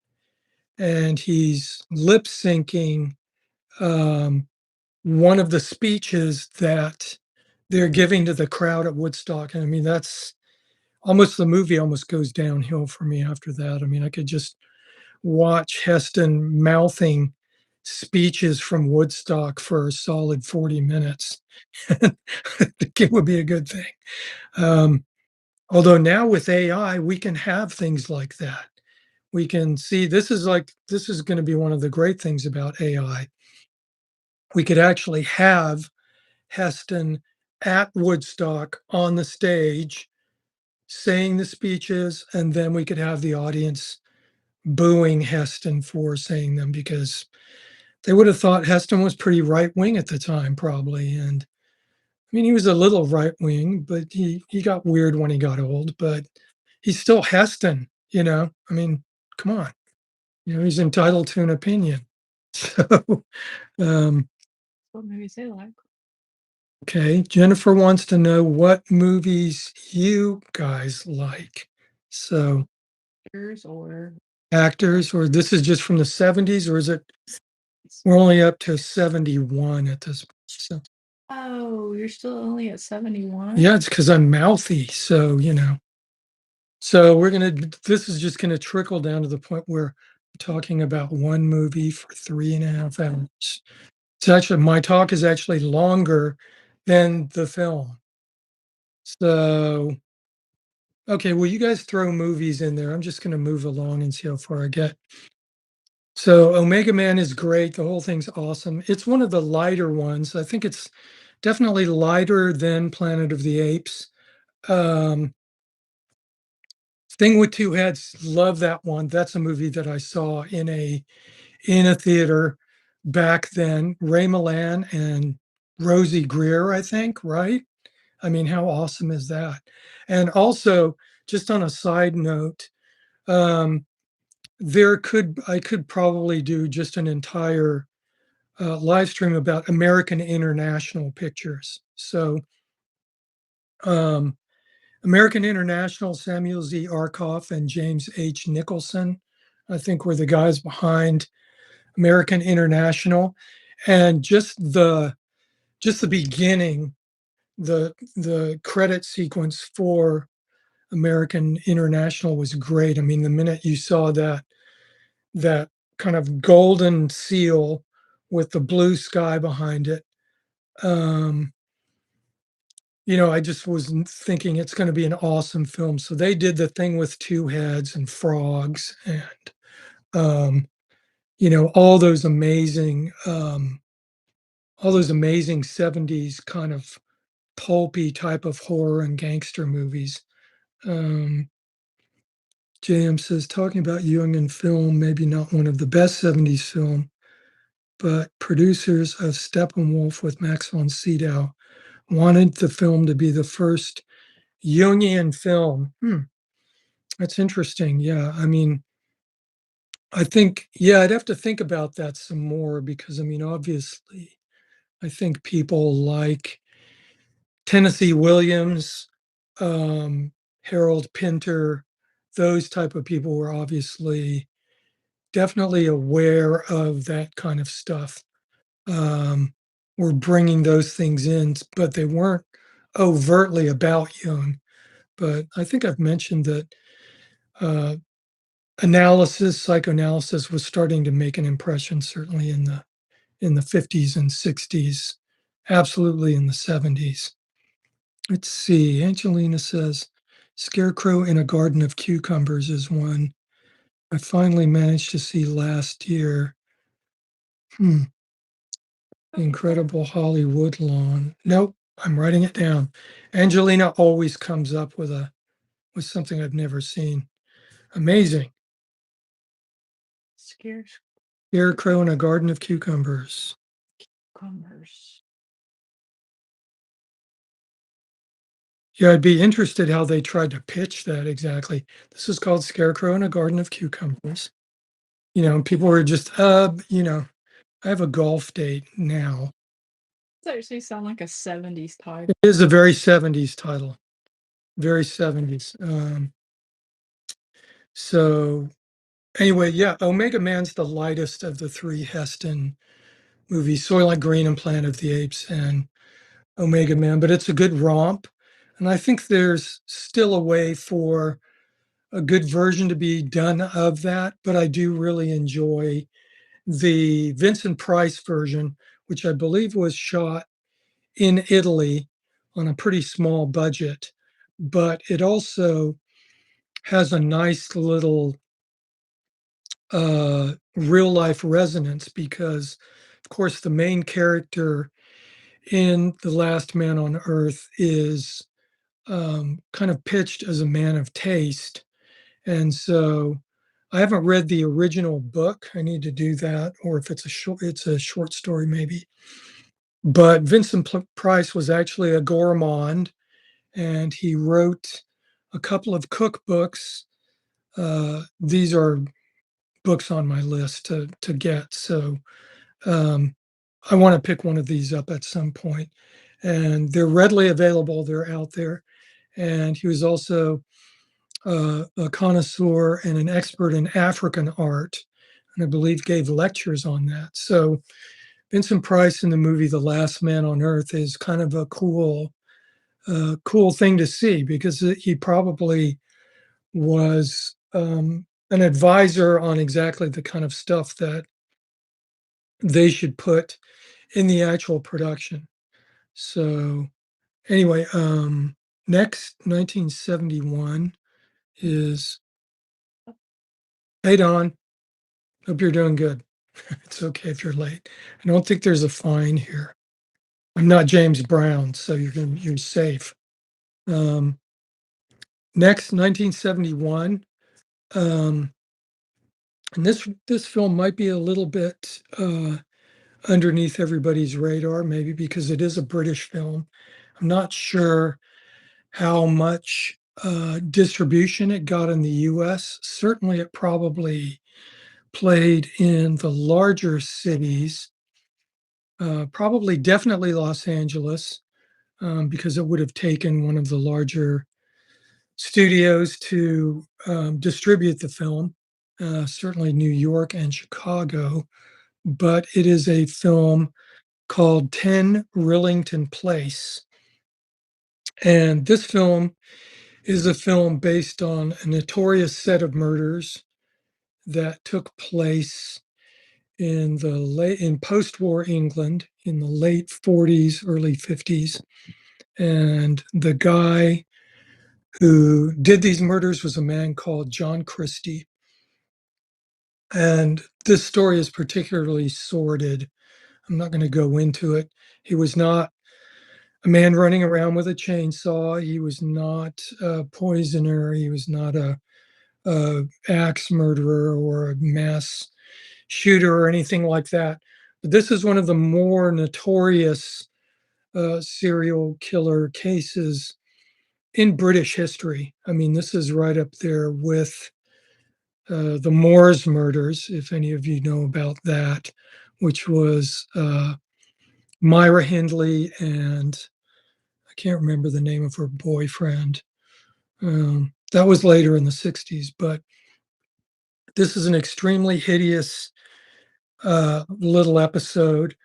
and he's lip syncing one of the speeches that they're giving to the crowd at Woodstock. And I mean, that's almost the movie almost goes downhill for me after that. I mean, I could just watch Heston mouthing speeches from Woodstock for a solid 40 minutes. I think it would be a good thing. Um, although now with AI, we can have things like that. We can see this is going to be one of the great things about AI. We could actually have Heston at Woodstock on the stage saying the speeches, and then we could have the audience booing Heston for saying them because they would have thought Heston was pretty right wing at the time, probably. And I mean, he was a little right wing, but he got weird when he got old. But he's still Heston, you know. I mean, come on, you know, he's entitled to an opinion. So, um, What movies they like. okay, Jennifer wants to know what movies you guys like. So, Yours or actors, or this is just from the 70s, or is it we're only up to 71 at this point. So, oh, you're still only at 71? yeah, it's because I'm mouthy. So, you know. So this is just gonna trickle down to the point where we're talking about one movie for 3.5 hours. It's actually my talk is actually longer than the film. So, okay, well, you guys throw movies in there. I'm just gonna move along and see how far I get. So Omega Man is great. The whole thing's awesome. It's one of the lighter ones. I think it's definitely lighter than Planet of the Apes. Um, Thing with Two Heads, love that one. That's a movie that I saw in a theater back then. Ray Milland and Rosie Greer, I think, right? I mean, how awesome is that? And also, just on a side note, um, I could probably do just an entire live stream about American International pictures. So, um, American International, Samuel Z. Arkoff and James H. Nicholson, I think were the guys behind American International. And just the beginning, the credit sequence for American International was great. I mean, the minute you saw that kind of golden seal with the blue sky behind it, um, you know, I just was thinking it's going to be an awesome film. So they did the thing with two heads and frogs and um, you know, all those amazing 70s kind of pulpy type of horror and gangster movies. Um, JM says talking about Jung in film, maybe not one of the best 70s film, but producers of Steppenwolf with Max von Sydow wanted the film to be the first Jungian film. That's interesting. Yeah, I mean, I think, yeah, I'd have to think about that some more because, I mean, obviously, I think people like Tennessee Williams, um, Harold Pinter, those type of people were obviously definitely aware of that kind of stuff. Were bringing those things in, but they weren't overtly about Jung. But I think I've mentioned that uh, psychoanalysis was starting to make an impression, certainly in the 50s and 60s, absolutely in the 70s. Let's see. Angelina says, Scarecrow in a Garden of Cucumbers is one I finally managed to see last year. Hmm. Incredible Hollywood Lawn. Nope, I'm writing it down. Angelina always comes up with something I've never seen. Amazing. Scares Scarecrow in a Garden of Cucumbers. commerce. Yeah, I'd be interested how they tried to pitch that exactly. This is called Scarecrow in a Garden of Cucumbers. You know, people were just, you know, I have a golf date now. Does actually sound like a 70s It title. is a very 70s title, very 70s. So anyway, yeah, Omega Man's the lightest of the three Heston movies, Soylent Green and Planet of the Apes and Omega Man, but it's a good romp. And I think there's still a way for a good version to be done of that, but I do really enjoy the Vincent Price version, which I believe was shot in Italy on a pretty small budget, but it also has a nice little real life resonance because, of course, the main character in The Last Man on Earth is kind of pitched as a man of taste. And so I haven't read the original book. I need to do that, or if it's a short story maybe. But Price was actually a gourmand, and he wrote a couple of cookbooks. These are books on my list to get. So um, I want to pick one of these up at some point, and they're readily available. They're out there. And he was also a connoisseur and an expert in African art, and I believe gave lectures on that. So Vincent Price in the movie The Last Man on Earth is kind of a cool thing to see because he probably was an advisor on exactly the kind of stuff that they should put in the actual production. So anyway, next 1971 is Hey Don, hope you're doing good. It's okay if you're late. I don't think there's a fine here. I'm not James Brown, so you're safe. Um, next, 1971, um, and this film might be a little bit underneath everybody's radar, maybe because it is a British film. I'm not sure how much distribution it got in the U.S. Certainly, it probably played in the larger cities. Probably, definitely Los Angeles, because it would have taken one of the larger studios to distribute the film, certainly New York and Chicago. But it is a film called 10 Rillington Place. And this film is a film based on a notorious set of murders that took place in post-war England in the late 40s, early 50s. And the guy who did these murders was a man called John Christie. And this story is particularly sordid. I'm not going to go into it. He was not a man running around with a chainsaw. He was not a poisoner. He was not a axe murderer or a mass shooter or anything like that. But this is one of the more notorious serial killer cases in British history. I mean, this is right up there with the Moors murders, if any of you know about that, which was Myra Hindley and I can't remember the name of her boyfriend. That was later in the 60s, but this is an extremely hideous little episode.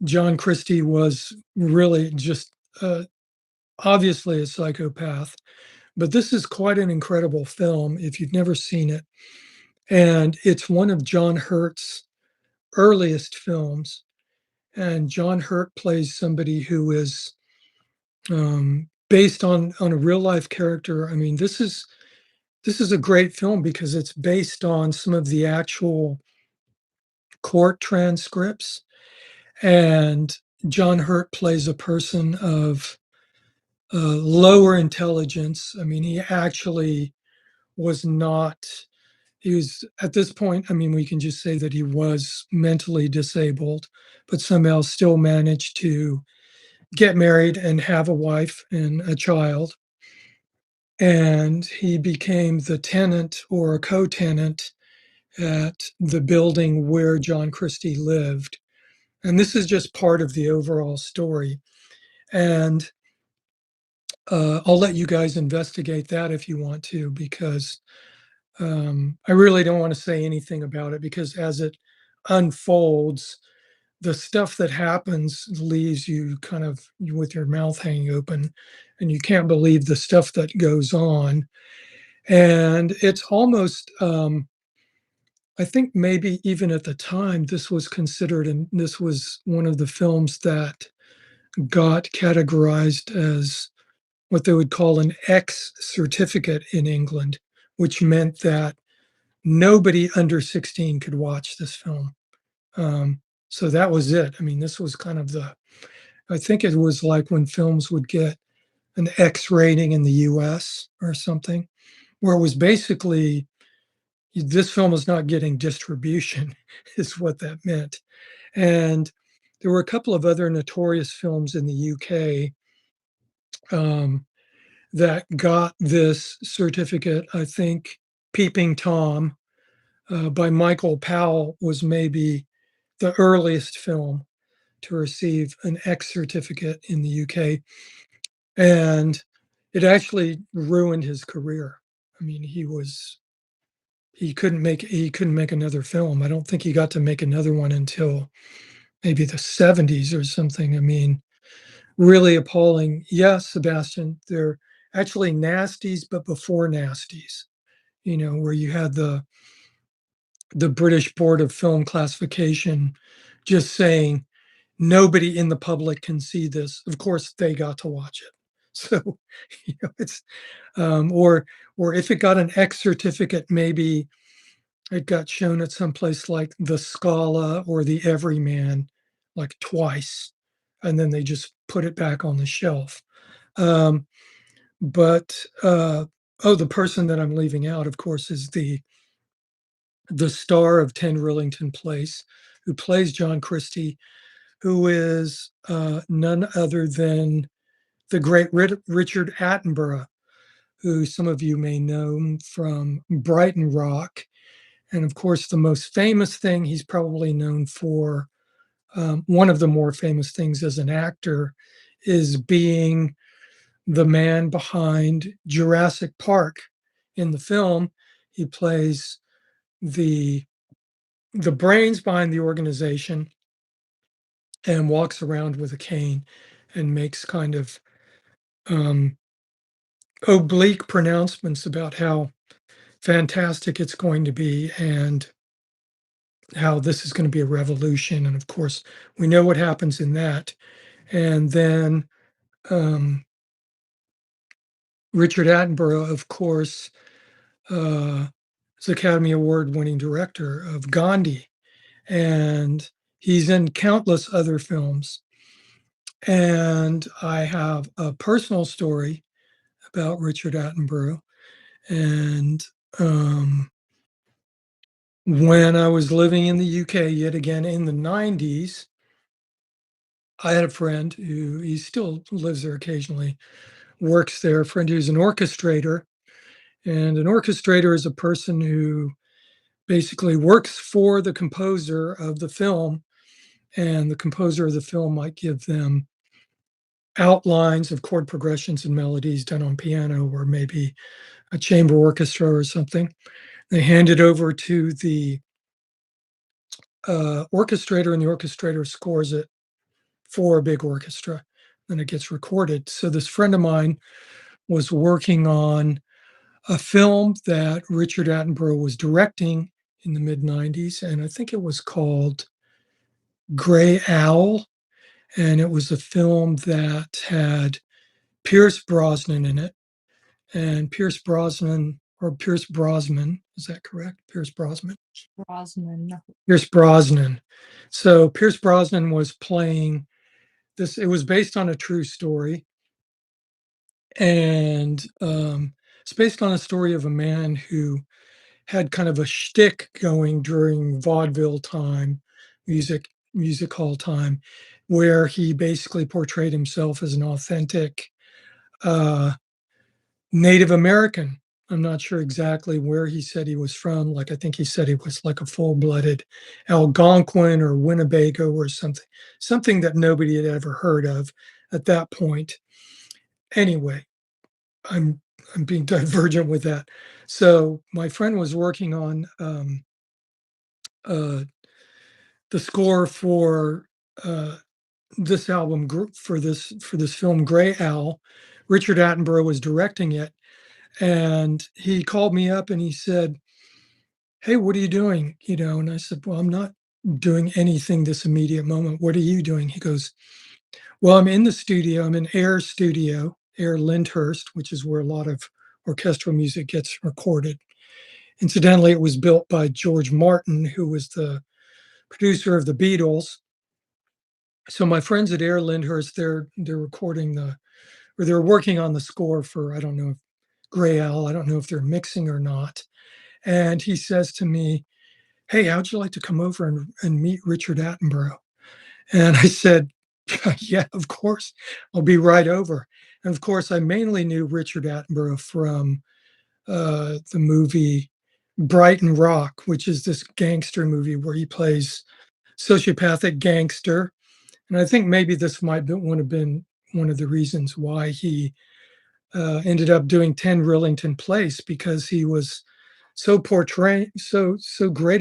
John Christie was really just obviously a psychopath, but this is quite an incredible film if you've never seen it. And it's one of John Hurt's earliest films. And John Hurt plays somebody who is based on a real life character. I mean, this is a great film because it's based on some of the actual court transcripts. And John Hurt plays a person of lower intelligence. I mean, he actually was not, he was at this point, I mean, we can just say that he was mentally disabled, but somehow still managed to get married and have a wife and a child. And he became the tenant or a co tenant at the building where John Christie lived. And this is just part of the overall story. And I'll let you guys investigate that if you want to, because I really don't want to say anything about it because as it unfolds, the stuff that happens leaves you kind of with your mouth hanging open, and you can't believe the stuff that goes on. And it's almost, I think maybe even at the time, this was considered, and this was one of the films that got categorized as what they would call an X certificate in England, which meant that nobody under 16 could watch this film. Um, so that was it. I mean, this was kind of I think it was like when films would get an X rating in the US or something, where it was basically this film is not getting distribution, is what that meant. And there were a couple of other notorious films in the UK um, that got this certificate. I think Peeping Tom by Michael Powell was maybe the earliest film to receive an X certificate in the UK. And it actually ruined his career. I mean, he couldn't make another film. I don't think he got to make another one until maybe the 70s or something. I mean, really appalling. Yes, Sebastian, they're actually nasties, but before nasties, where you had the British Board of Film Classification just saying nobody in the public can see this. Of course, they got to watch it. So, it's or if it got an X certificate, maybe it got shown at some place like the Scala or the Everyman, like twice, and then they just put it back on the shelf. Um, but oh, the person that I'm leaving out, of course, is the star of 10 Rillington Place, who plays John Christie, who is none other than the great Richard Attenborough, who some of you may know from Brighton Rock. And of course, the most famous thing he's probably known for, one of the more famous things as an actor, is being the man behind Jurassic Park. In the film, he plays the the brains behind the organization and walks around with a cane and makes kind of um, oblique pronouncements about how fantastic it's going to be and how this is going to be a revolution. And of course, we know what happens in that. And then um, Richard Attenborough, of course, uh, is Academy Award winning director of Gandhi. And he's in countless other films. And I have a personal story about Richard Attenborough. And when I was living in the UK, yet again in the 90s, I had a friend who he still lives there occasionally, works there, a friend who's an orchestrator. And an orchestrator is a person who basically works for the composer of the film, and the composer of the film might give them outlines of chord progressions and melodies done on piano or maybe a chamber orchestra or something. They hand it over to the orchestrator, and the orchestrator scores it for a big orchestra. Then it gets recorded. So this friend of mine was working on a film that Richard Attenborough was directing in the mid 90s, and I think it was called Gray Owl. And it was a film that had Pierce Brosnan in it. And Pierce Brosnan, is that correct? Pierce Brosnan? Brosnan. Pierce Brosnan. So Pierce Brosnan was playing this, it was based on a true story. And it's based on a story of a man who had kind of a shtick going during vaudeville time, music hall time, where he basically portrayed himself as an authentic uh, Native American. I'm not sure exactly where he said he was from. Like, I think he said he was like a full-blooded Algonquin or Winnebago or something that nobody had ever heard of at that point. Anyway, I'm I'm being divergent with that. So my friend was working on a the score for uh, this album for this film Gray Owl. Richard Attenborough was directing it, and he called me up and he said, "Hey, what are you doing?" And I said, "Well, I'm not doing anything this immediate moment. What are you doing?" He goes, "Well, I'm in the studio. I'm in Air Studio, Air Lyndhurst, which is where a lot of orchestral music gets recorded. Incidentally, it was built by George Martin, who was the producer of the Beatles. So my friends at Air Lyndhurst, they're recording they're working on the score for, I don't know if Gray Owl. I don't know if they're mixing or not." And he says to me, "Hey, how'd you like to come over and meet Richard Attenborough?" And I said, "Yeah, of course. I'll be right over." And of course, I mainly knew Richard Attenborough from the movie Brighton Rock, which is this gangster movie where he plays sociopathic gangster. And I think maybe this might be, would have been one of the reasons why he ended up doing 10 Rillington Place, because he was so great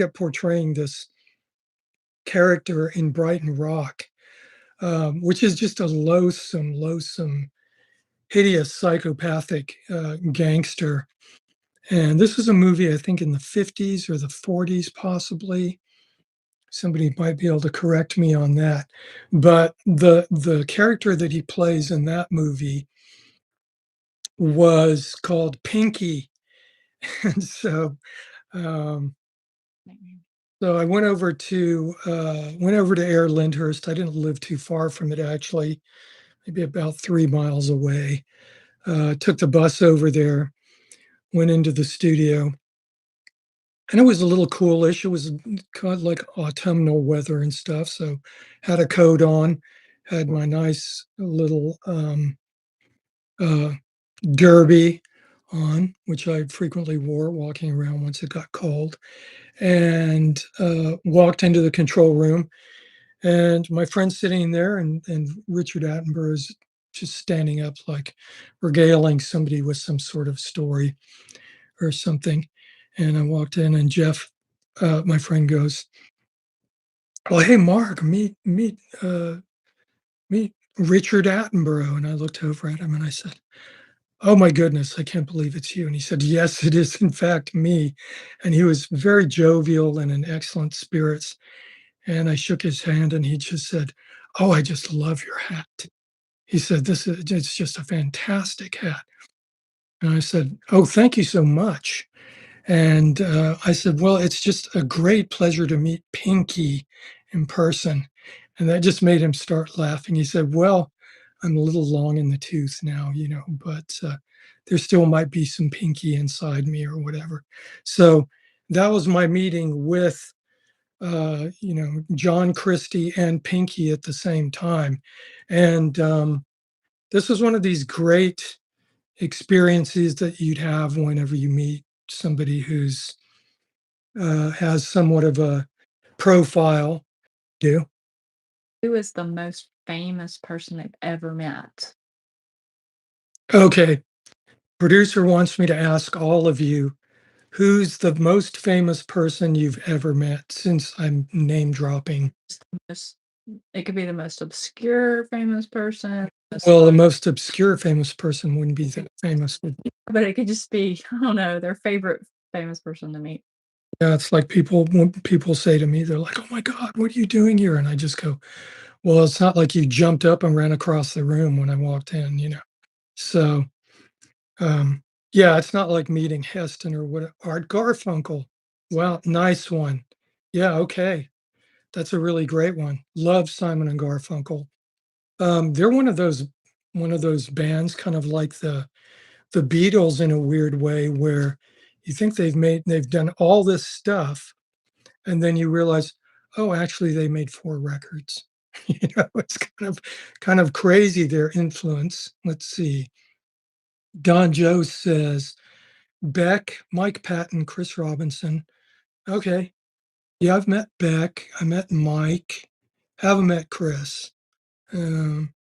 at portraying this character in Brighton Rock, which is just a loathsome, hideous, psychopathic gangster. And this was a movie, I think, in the 50s or the 40s, possibly. Somebody might be able to correct me on that. But the character that he plays in that movie was called Pinky. And um, so I went over to Air Lyndhurst. I didn't live too far from it, actually, maybe about 3 miles away. Took the bus over there, went into the studio, and it was a little coolish. It was kind of like autumnal weather and stuff. So had a coat on, had my nice little uh, derby on, which I frequently wore walking around once it got cold, and walked into the control room. And my friend's sitting there, and Richard Attenborough is just standing up, like regaling somebody with some sort of story or something. And I walked in, and Jeff, my friend, goes, "Oh, hey, Mark, meet Richard Attenborough." And I looked over at him and I said, "Oh my goodness, I can't believe it's you." And he said, "Yes, it is in fact me." And he was very jovial and in excellent spirits. And I shook his hand and he just said, "Oh, I just love your hat." He said, it's just a fantastic hat." And I said, "Oh, thank you so much." And I said, "Well, it's just a great pleasure to meet Pinky in person." And that just made him start laughing. He said, "Well, I'm a little long in the tooth now, but there still might be some Pinky inside me or whatever." So that was my meeting with, John Christie and Pinky at the same time. And this was one of these great experiences that you'd have whenever you meet somebody who's has somewhat of a profile. Do Who is the most famous person I've ever met? okay. Producer wants me to ask all of you, who's the most famous person you've ever met, since I'm name dropping. Most It could be the most obscure famous person, Well, the most obscure famous person wouldn't be that famous. but it could just be, I don't know, their favorite famous person to meet. Yeah, it's like when people say to me, they're like, "Oh my God, what are you doing here?" And I just go, "Well, it's not like you jumped up and ran across the room when I walked in." So, um, yeah, it's not like meeting Heston or what Art Garfunkel. Well, nice one. Yeah, okay. That's a really great one. Love Simon and Garfunkel. They're one of those bands, kind of like the Beatles in a weird way, where you think they've done all this stuff, and then you realize, oh, actually, they made 4 records. It's kind of crazy, their influence. Let's see. Don Joe says, Beck, Mike Patton, Chris Robinson. Okay. Yeah, I've met Beck. I met Mike. Haven't met Chris. Um,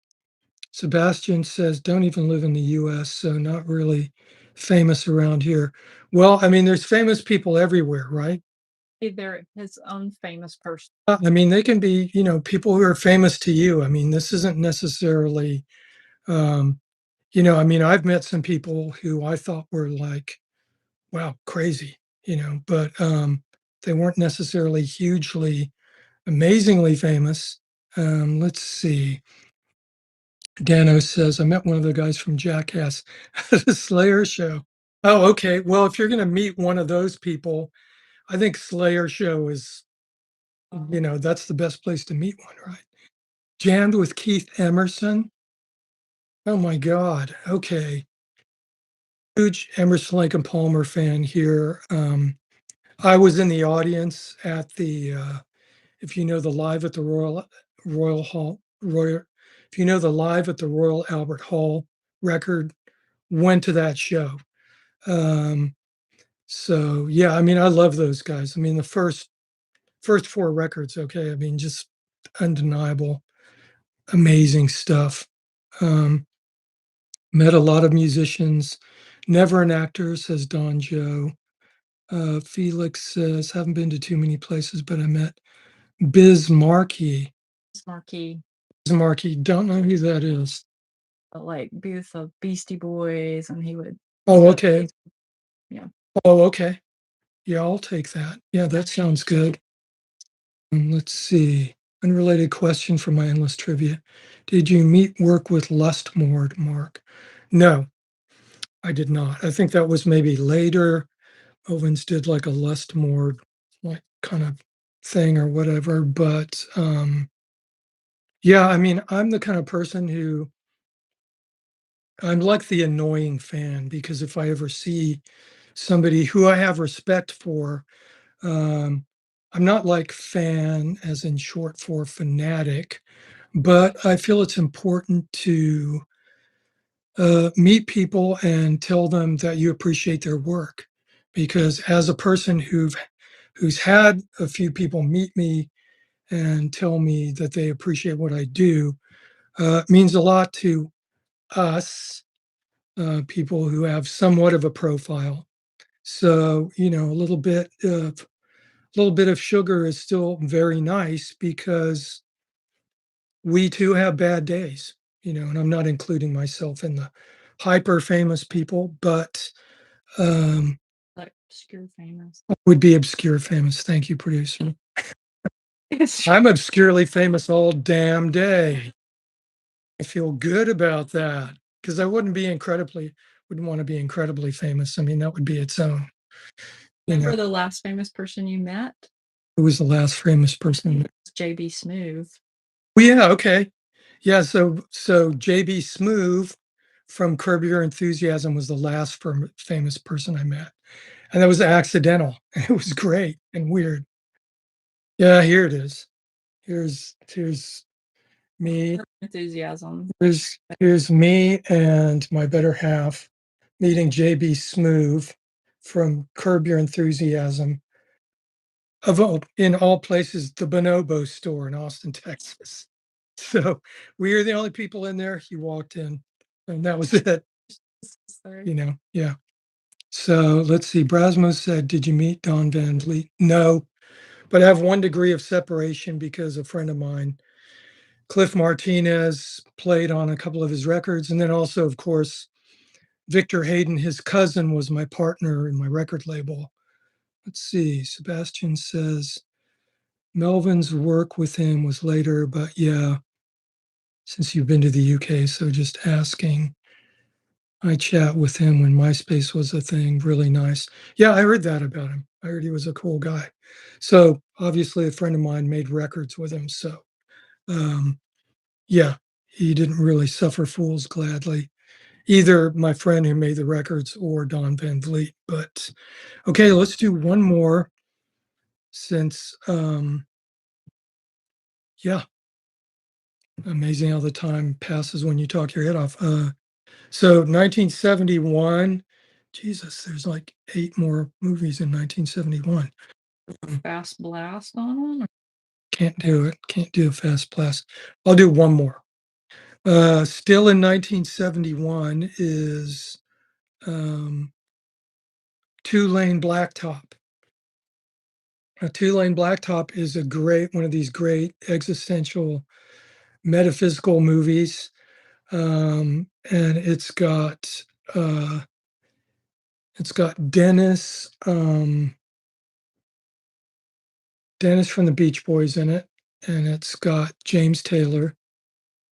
Sebastian says, don't even live in the US, so not really famous around here. Well, I mean, there's famous people everywhere, right? They're his own famous person. I mean, they can be, people who are famous to you. I mean, this isn't necessarily, um, I mean, I've met some people who I thought were like, wow, crazy, but they weren't necessarily hugely, amazingly famous. Let's see. Dano says, I met one of the guys from Jackass at a Slayer show. Oh, okay. Well, if you're going to meet one of those people, I think Slayer show is, that's the best place to meet one, right? Jammed with Keith Emerson. Oh my God. Okay. Huge Emerson Lake and Palmer fan here. I was in the audience at the, if you know the Live at the Royal Hall, if you know the Live at the Royal Albert Hall record, went to that show. So yeah, I mean, I love those guys. I mean, the first four records, okay. I mean, just undeniable, amazing stuff. Um, Met a lot of musicians. Never an actor, says Don Joe. Felix says, haven't been to too many places, but I met Biz Markie. Marquee, Biz Markie, don't know who that is. like be with the Beastie Boys, and he would. Oh, okay. Yeah. Oh, okay. Yeah, I'll take that. Yeah, that sounds good. Let's see. Unrelated question from my endless trivia. Did you work with Lustmord, Mark? No, I did not. I think that was maybe later. Owens did like a Lustmord like kind of thing or whatever. But yeah, I mean, I'm the kind of person who I'm like the annoying fan because if I ever see somebody who I have respect for, um, I'm not like fan as in short for fanatic, but I feel it's important to meet people and tell them that you appreciate their work. Because as a person who's had a few people meet me and tell me that they appreciate what I do, it means a lot to us, people who have somewhat of a profile. So, a little bit of sugar is still very nice because we too have bad days, and I'm not including myself in the hyper famous people, but Like obscure famous. would be obscure famous. Thank you, producer. I'm obscurely famous all damn day. I feel good about that because I wouldn't want to be incredibly famous. I mean, that would be its own. Remember the last famous person you met? Who was the last famous person? JB Smoove. Oh, yeah, okay. Yeah, so JB Smoove from Curb Your Enthusiasm was the last famous person I met. And that was accidental. It was great and weird. Yeah, here it is. Here's me. Enthusiasm. Here's me and my better half meeting JB Smoove from Curb Your Enthusiasm. In all places, the Bonobo store in Austin, Texas. So we were the only people in there. He walked in, and that was it. Yeah. So let's see. Brasmo said, "Did you meet Don Van Vliet?" No, but I have 1 degree of separation because a friend of mine, Cliff Martinez, played on a couple of his records, and then also, of course, Victor Hayden, his cousin, was my partner in my record label. Let's see. Sebastian says Melvin's work with him was later, but yeah, since you've been to the UK, so just asking. I chat with him when MySpace was a thing. Really nice. Yeah, I heard that about him. I heard he was a cool guy. So obviously, a friend of mine made records with him. So um, yeah, he didn't really suffer fools gladly. Either my friend who made the records or Don Van Vliet. But okay, let's do one more since yeah, amazing how the time passes when you talk your head off. So 1971, Jesus, there's like 8 more movies in 1971. Fast blast on them. Can't do it. Can't do a fast blast. I'll do one more. Still in 1971 is 2-Lane Blacktop. Two-Lane Blacktop is one of these great existential metaphysical movies. And uh, it's got Dennis from the Beach Boys in it, and it's got James Taylor,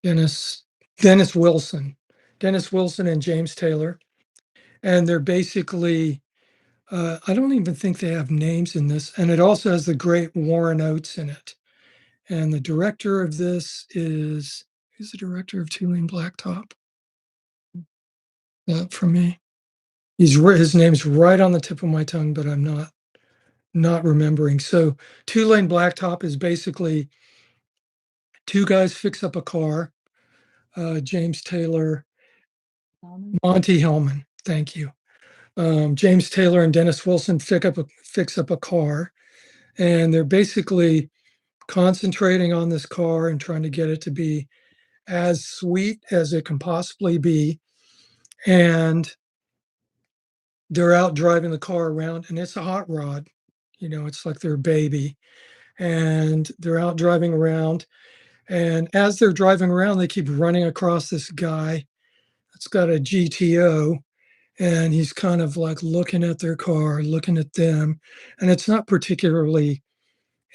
Dennis Dennis Wilson, Dennis Wilson and James Taylor, and they're basically I don't even think they have names in this, and it also has the great Warren Oates in it. And the director of this is who's the director of Two-Lane Blacktop? Not from me. His name's right on the tip of my tongue, but I'm not remembering. So Two-Lane Blacktop is basically two guys fix up a car. James Taylor, Monte Hellman. Thank you. James Taylor and Dennis Wilson fix up a car, and they're basically concentrating on this car and trying to get it to be as sweet as it can possibly be. And they're out driving the car around, and it's a hot rod. It's like their baby. And they're out driving around. And as they're driving around, they keep running across this guy that's got a GTO. And he's kind of like looking at their car, looking at them. And it's not particularly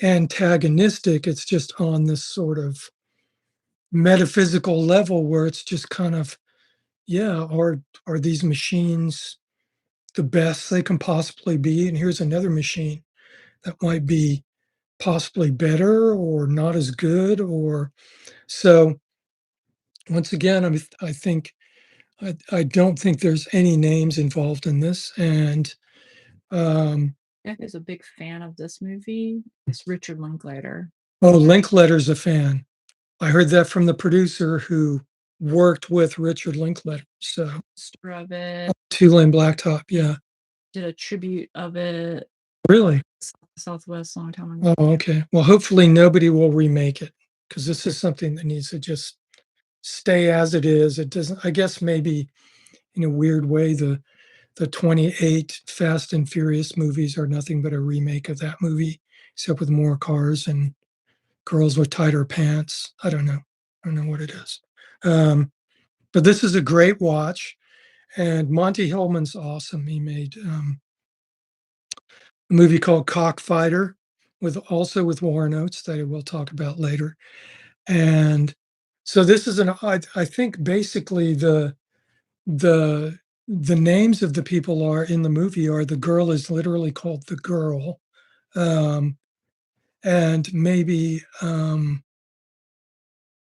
antagonistic. It's just on this sort of metaphysical level where it's just kind of, yeah, are these machines the best they can possibly be? And here's another machine that might be possibly better or not as good. Or so once again, I think I don't think there's any names involved in this. And Jack is a big fan of this movie. It's Richard Linklater. oh, Linklater's a fan. I heard that from the producer who worked with Richard Linklater. So Poster of it, Two-Lane Blacktop, yeah. did a tribute of it, Really? Southwest a long time ago. Oh, okay. Well, hopefully nobody will remake it because this is something that needs to just stay as it is. It doesn't, I guess maybe in a weird way, the 28 Fast and Furious movies are nothing but a remake of that movie, except with more cars and girls with tighter pants. I don't know. I don't know what it is. But this is a great watch. And Monte Hellman's awesome. He made a movie called Cockfighter also with Warren Oates that I will talk about later. And so this is I think basically the names of the people are in the movie are the girl is literally called the girl. And maybe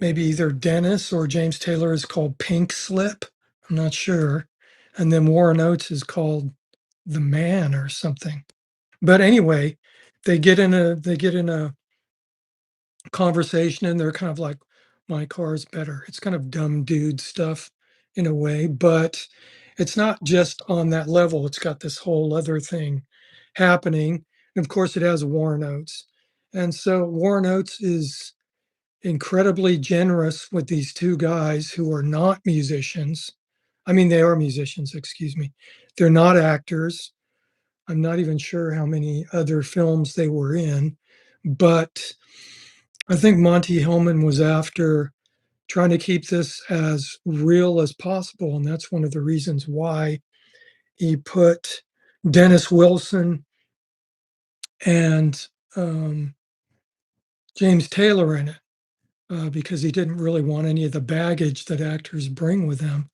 either Dennis or James Taylor is called Pink Slip. I'm not sure. And then Warren Oates is called the man or something. But anyway, they get in a conversation and they're kind of like, my car is better. It's kind of dumb dude stuff in a way, but it's not just on that level. It's got this whole other thing happening. And of course, it has Warren Oates. And so Warren Oates is incredibly generous with these two guys who are not musicians. I mean, they are musicians, excuse me. They're not actors. I'm not even sure how many other films they were in, but I think Monte Hellman was after trying to keep this as real as possible. And that's one of the reasons why he put Dennis Wilson and James Taylor in it, because he didn't really want any of the baggage that actors bring with them.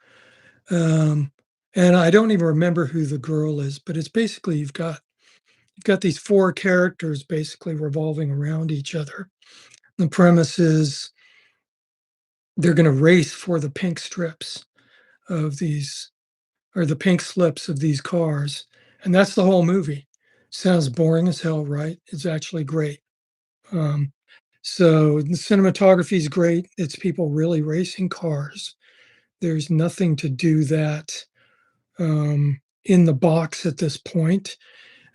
And I don't even remember who the girl is, but it's basically you've got these four characters basically revolving around each other. The premise is they're going to race for the pink strips of these, or the pink slips of these cars. And that's the whole movie. Sounds boring as hell, right? It's actually great. So the cinematography is great. It's people really racing cars. There's nothing to do that in the box at this point.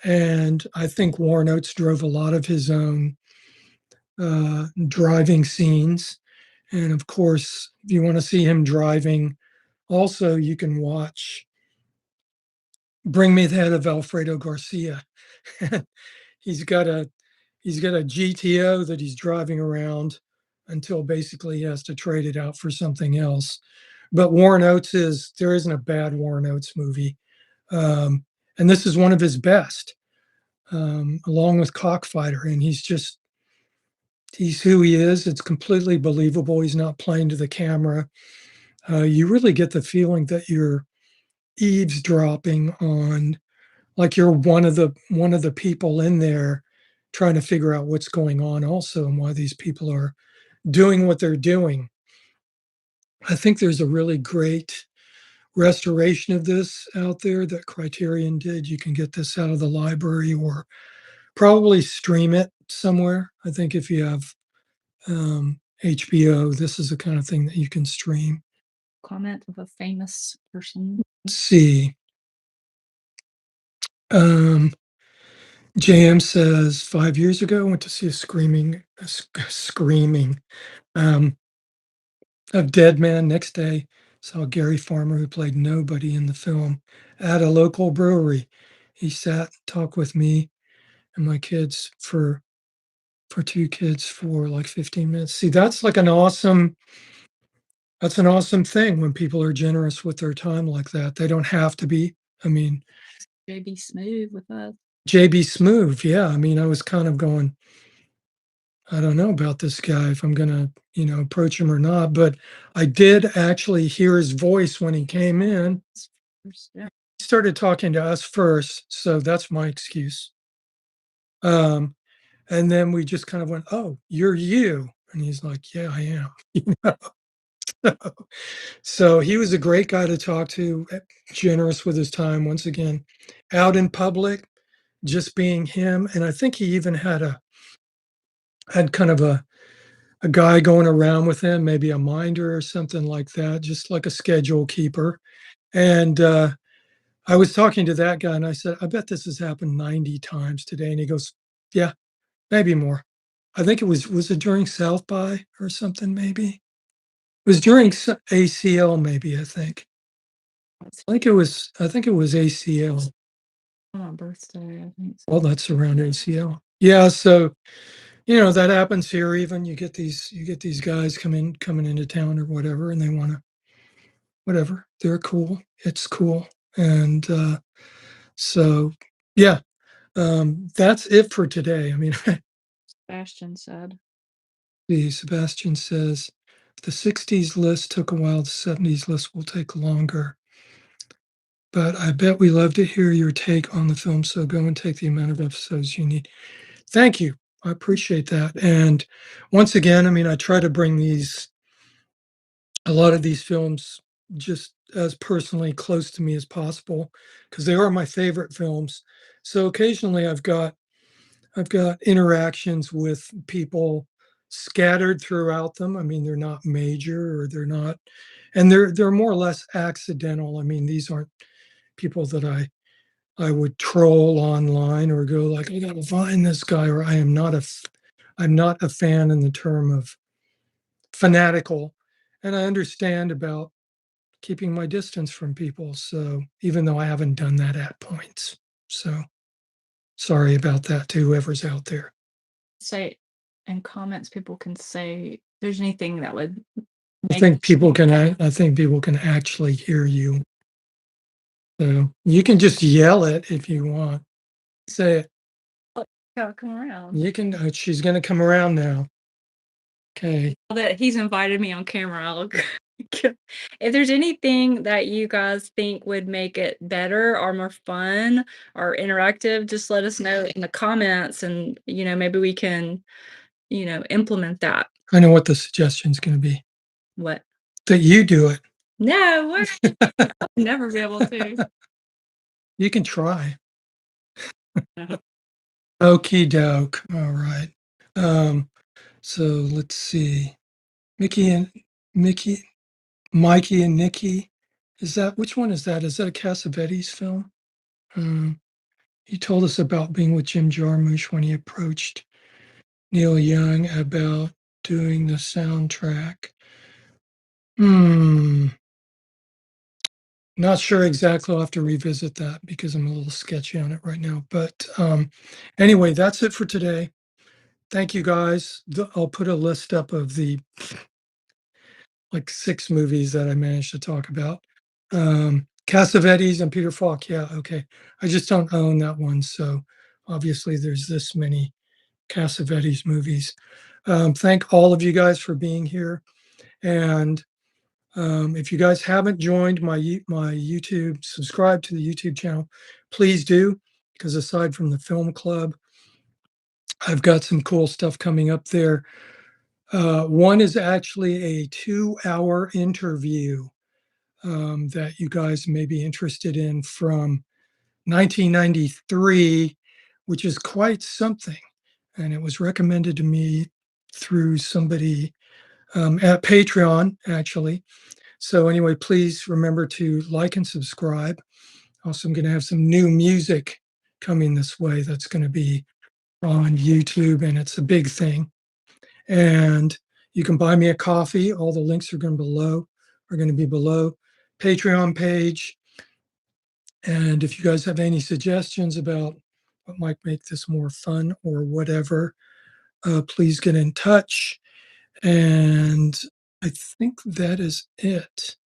And I think Warren Oates drove a lot of his own driving scenes. And of course, if you want to see him driving, also you can watch Bring Me the Head of Alfredo Garcia. he's got a GTO that he's driving around until basically he has to trade it out for something else. But there isn't a bad Warren Oates movie. And this is one of his best, along with Cockfighter. And he's who he is. It's completely believable. He's not playing to the camera. You really get the feeling that you're eavesdropping on, like you're one of the people in there trying to figure out what's going on also and why these people are doing what they're doing. I think there's a really great restoration of this out there that Criterion did. You can get this out of the library or probably stream it somewhere. I think if you have HBO, this is the kind of thing that you can stream. Comment of a famous person. Let's see. JM says 5 years ago, I went to see a screaming of Dead Man. Next day, saw Gary Farmer, who played nobody in the film, at a local brewery. He sat and talked with me and my kids for two kids for like 15 minutes. See, that's an awesome thing when people are generous with their time like that. They don't have to be. I mean, JB Smooth with us. JB Smooth, yeah. I mean, I was kind of going, I don't know about this guy, if I'm gonna, approach him or not. But I did actually hear his voice when he came in. Yeah. He started talking to us first, so that's my excuse. And then we just kind of went, "Oh, you're you," and he's like, "Yeah, I am." So he was a great guy to talk to, generous with his time. Once again, out in public, just being him, and I think he even had kind of a guy going around with him, maybe a minder or something like that, just like a schedule keeper. And I was talking to that guy and I said, I bet this has happened 90 times today. And he goes, yeah, maybe more. I think was it during South by or something, maybe? It was during ACL, maybe, I think. I think it was ACL. On my birthday, I think. Well, that's around ACL. Yeah, so that happens here. Even you get these guys coming into town or whatever, and they want to whatever. They're cool. It's cool, and so yeah, that's it for today. I mean, Sebastian said. Sebastian says the '60s list took a while. The '70s list will take longer. But I bet we love to hear your take on the film. So go and take the amount of episodes you need. Thank you. I appreciate that. And once again, I mean, I try to bring a lot of these films just as personally close to me as possible because they are my favorite films. So occasionally I've got interactions with people scattered throughout them. I mean, they're not major or they're not, and they're more or less accidental. I mean, these aren't people that I would troll online or go like, I gotta find this guy, or I'm not a fan in the term of fanatical. And I understand about keeping my distance from people. So even though I haven't done that at points. So sorry about that to whoever's out there. Say in comments, people can say if there's anything that would I think people can actually hear you. So you can just yell it if you want. Say it. come around. You can. She's going to come around now. Okay. That he's invited me on camera. I'll if there's anything that you guys think would make it better or more fun or interactive, just let us know in the comments and maybe we can, implement that. I know what the suggestion's going to be. What? That you do it. No, I'll never be able to. You can try. Uh-huh. Okie doke. All right. So let's see. Mikey, Mikey and Nikki. Which one is that? Is that a Cassavetes film? He told us about being with Jim Jarmusch when he approached Neil Young about doing the soundtrack. Not sure exactly. I'll have to revisit that because I'm a little sketchy on it right now. But anyway, that's it for today. Thank you guys. I'll put a list up of the like 6 movies that I managed to talk about. Cassavetes and Peter Falk. Yeah, okay. I just don't own that one. So obviously there's this many Cassavetes movies. Thank all of you guys for being here. And if you guys haven't joined my YouTube, subscribe to the YouTube channel, please do, because aside from the film club, I've got some cool stuff coming up there. One is actually a 2-hour interview that you guys may be interested in from 1993, which is quite something. And it was recommended to me through somebody at Patreon, actually. So anyway, please remember to like and subscribe. Also, I'm going to have some new music coming this way that's going to be on YouTube, and it's a big thing. And you can buy me a coffee. All the links are going to be below Patreon page. And if you guys have any suggestions about what might make this more fun or whatever, please get in touch. And I think that is it.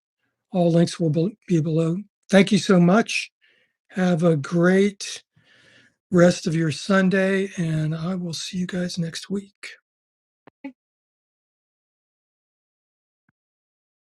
All links will be below. Thank you so much. Have a great rest of your Sunday, and I will see you guys next week.